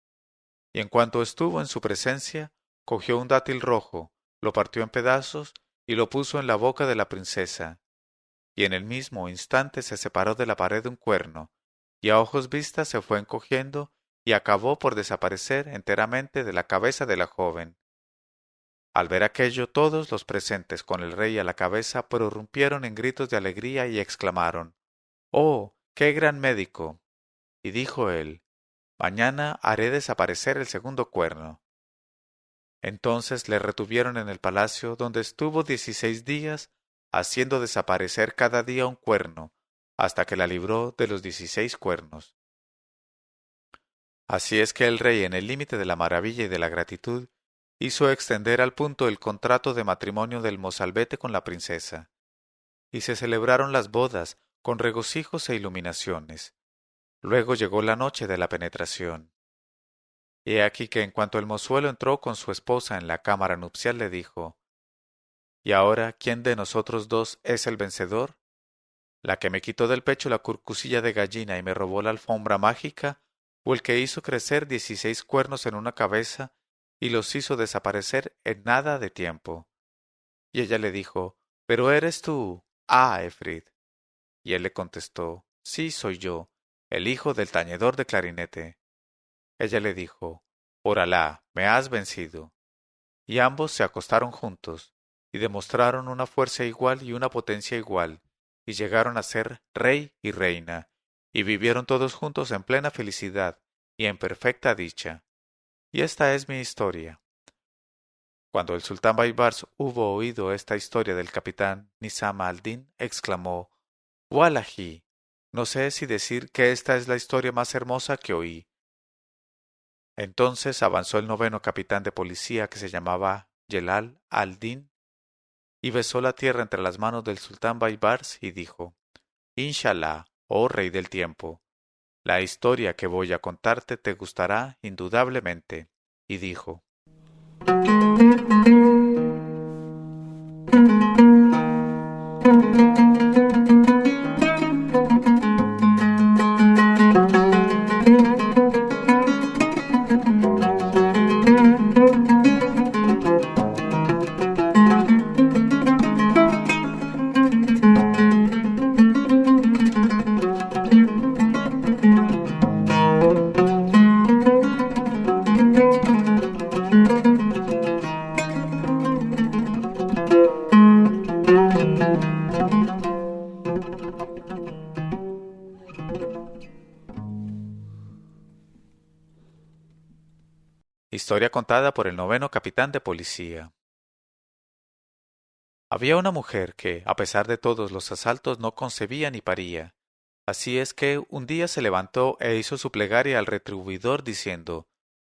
Y en cuanto estuvo en su presencia, cogió un dátil rojo, lo partió en pedazos y lo puso en la boca de la princesa, y en el mismo instante se separó de la pared un cuerno, y a ojos vistas se fue encogiendo y acabó por desaparecer enteramente de la cabeza de la joven. Al ver aquello, todos los presentes, con el rey a la cabeza, prorrumpieron en gritos de alegría y exclamaron: ¡Oh, qué gran médico! Y dijo él: mañana haré desaparecer el segundo cuerno. Entonces le retuvieron en el palacio, donde estuvo 16 días, haciendo desaparecer cada día un cuerno, hasta que la libró de los 16 cuernos. Así es que el rey, en el límite de la maravilla y de la gratitud, hizo extender al punto el contrato de matrimonio del mozalbete con la princesa, y se celebraron las bodas con regocijos e iluminaciones. Luego llegó la noche de la penetración. He aquí que en cuanto el mozuelo entró con su esposa en la cámara nupcial, le dijo: ¿y ahora quién de nosotros dos es el vencedor? ¿La que me quitó del pecho la curcusilla de gallina y me robó la alfombra mágica, o el que hizo crecer 16 cuernos en una cabeza y los hizo desaparecer en nada de tiempo? Y ella le dijo: pero eres tú, Efrid. Y él le contestó: sí, soy yo, el hijo del tañedor de clarinete. Ella le dijo: por Alá, me has vencido. Y ambos se acostaron juntos, y demostraron una fuerza igual y una potencia igual, y llegaron a ser rey y reina, y vivieron todos juntos en plena felicidad y en perfecta dicha. Y esta es mi historia. Cuando el sultán Baibars hubo oído esta historia del capitán Nizam al-Din, exclamó: Wallahi, no sé si decir que esta es la historia más hermosa que oí. Entonces avanzó el noveno capitán de policía, que se llamaba Yelal al-Din, y besó la tierra entre las manos del sultán Baibars y dijo: Inshallah, oh rey del tiempo, la historia que voy a contarte te gustará indudablemente. Y dijo: Historia contada por el noveno capitán de policía. Había una mujer que, a pesar de todos los asaltos, no concebía ni paría. Así es que un día se levantó e hizo su plegaria al retribuidor diciendo: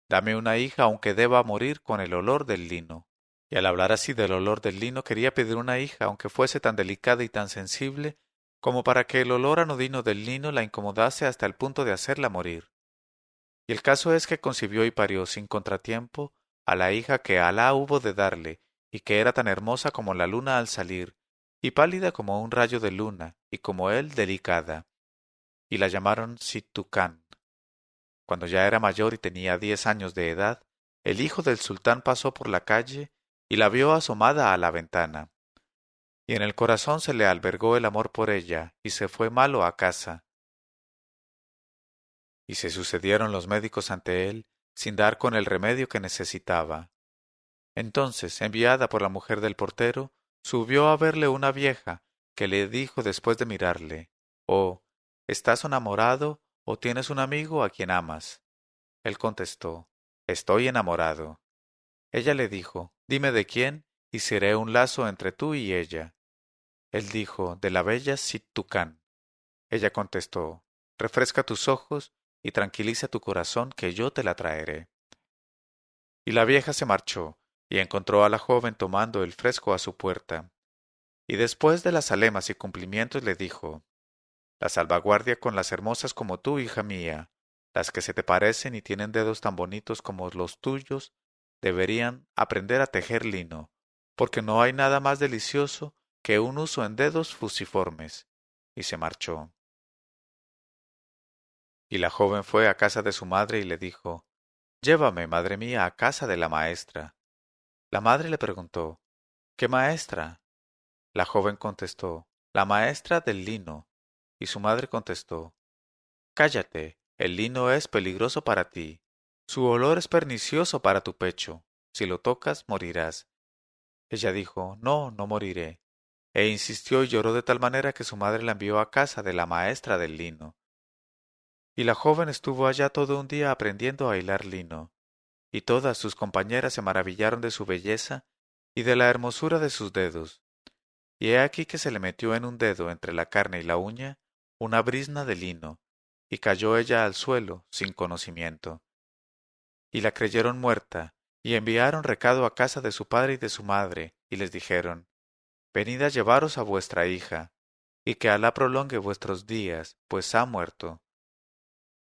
Dame una hija aunque deba morir con el olor del lino. Y al hablar así del olor del lino, quería pedir una hija, aunque fuese tan delicada y tan sensible, como para que el olor anodino del lino la incomodase hasta el punto de hacerla morir. Y el caso es que concibió y parió sin contratiempo a la hija que Alá hubo de darle, y que era tan hermosa como la luna al salir, y pálida como un rayo de luna, y como él delicada. Y la llamaron Sittucán. Cuando ya era mayor y tenía 10 años de edad, el hijo del sultán pasó por la calle y la vio asomada a la ventana. Y en el corazón se le albergó el amor por ella, y se fue malo a casa. Y se sucedieron los médicos ante él, sin dar con el remedio que necesitaba. Entonces, enviada por la mujer del portero, subió a verle una vieja, que le dijo después de mirarle: Oh, ¿estás enamorado o tienes un amigo a quien amas? Él contestó: Estoy enamorado. Ella le dijo: Dime de quién, y seré un lazo entre tú y ella. Él dijo: De la bella Sittucán. Ella contestó: Refresca tus ojos y tranquiliza tu corazón, que yo te la traeré. Y la vieja se marchó, y encontró a la joven tomando el fresco a su puerta. Y después de las alemas y cumplimientos le dijo: La salvaguardia con las hermosas como tú, hija mía, las que se te parecen y tienen dedos tan bonitos como los tuyos, deberían aprender a tejer lino, porque no hay nada más delicioso que un uso en dedos fusiformes. Y se marchó. Y la joven fue a casa de su madre y le dijo: Llévame, madre mía, a casa de la maestra. La madre le preguntó: ¿Qué maestra? La joven contestó: La maestra del lino. Y su madre contestó: Cállate, el lino es peligroso para ti. Su olor es pernicioso para tu pecho. Si lo tocas, morirás. Ella dijo: No, no moriré. E insistió y lloró de tal manera que su madre la envió a casa de la maestra del lino. Y la joven estuvo allá todo un día aprendiendo a hilar lino, y todas sus compañeras se maravillaron de su belleza y de la hermosura de sus dedos. Y he aquí que se le metió en un dedo entre la carne y la uña una brizna de lino, y cayó ella al suelo sin conocimiento. Y la creyeron muerta, y enviaron recado a casa de su padre y de su madre, y les dijeron: Venid a llevaros a vuestra hija, y que Alá prolongue vuestros días, pues ha muerto.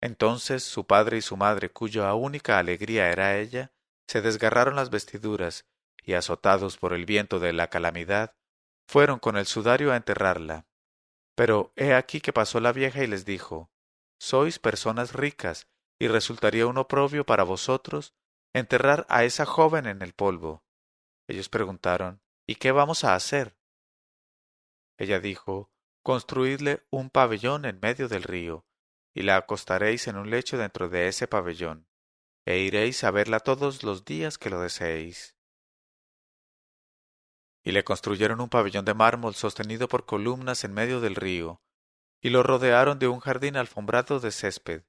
Entonces su padre y su madre, cuya única alegría era ella, se desgarraron las vestiduras, y azotados por el viento de la calamidad, fueron con el sudario a enterrarla. Pero he aquí que pasó la vieja y les dijo: Sois personas ricas, y resultaría un oprobio para vosotros enterrar a esa joven en el polvo. Ellos preguntaron: ¿Y qué vamos a hacer? Ella dijo: Construidle un pabellón en medio del río, y la acostaréis en un lecho dentro de ese pabellón, e iréis a verla todos los días que lo deseéis. Y le construyeron un pabellón de mármol sostenido por columnas en medio del río, y lo rodearon de un jardín alfombrado de césped,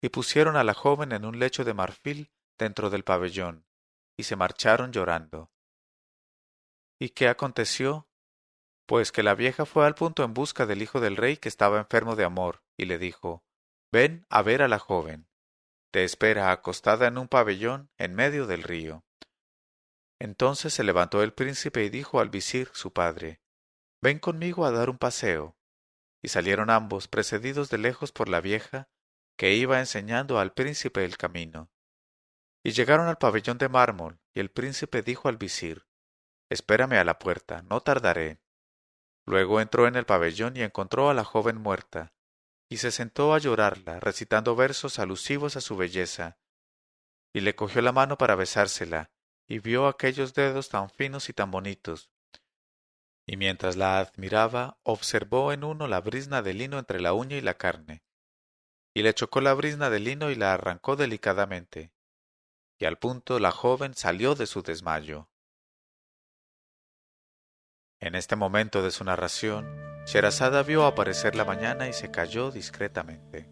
y pusieron a la joven en un lecho de marfil dentro del pabellón, y se marcharon llorando. ¿Y qué aconteció? Pues que la vieja fue al punto en busca del hijo del rey que estaba enfermo de amor, y le dijo: Ven a ver a la joven. Te espera acostada en un pabellón en medio del río. Entonces se levantó el príncipe y dijo al visir su padre: Ven conmigo a dar un paseo. Y salieron ambos, precedidos de lejos por la vieja, que iba enseñando al príncipe el camino. Y llegaron al pabellón de mármol, y el príncipe dijo al visir: Espérame a la puerta, no tardaré. Luego entró en el pabellón y encontró a la joven muerta, y se sentó a llorarla, recitando versos alusivos a su belleza, y le cogió la mano para besársela, y vio aquellos dedos tan finos y tan bonitos, y mientras la admiraba, observó en uno la brizna de lino entre la uña y la carne, y le chocó la brizna de lino y la arrancó delicadamente, y al punto la joven salió de su desmayo. En este momento de su narración, Sherazada vio aparecer la mañana y se calló discretamente.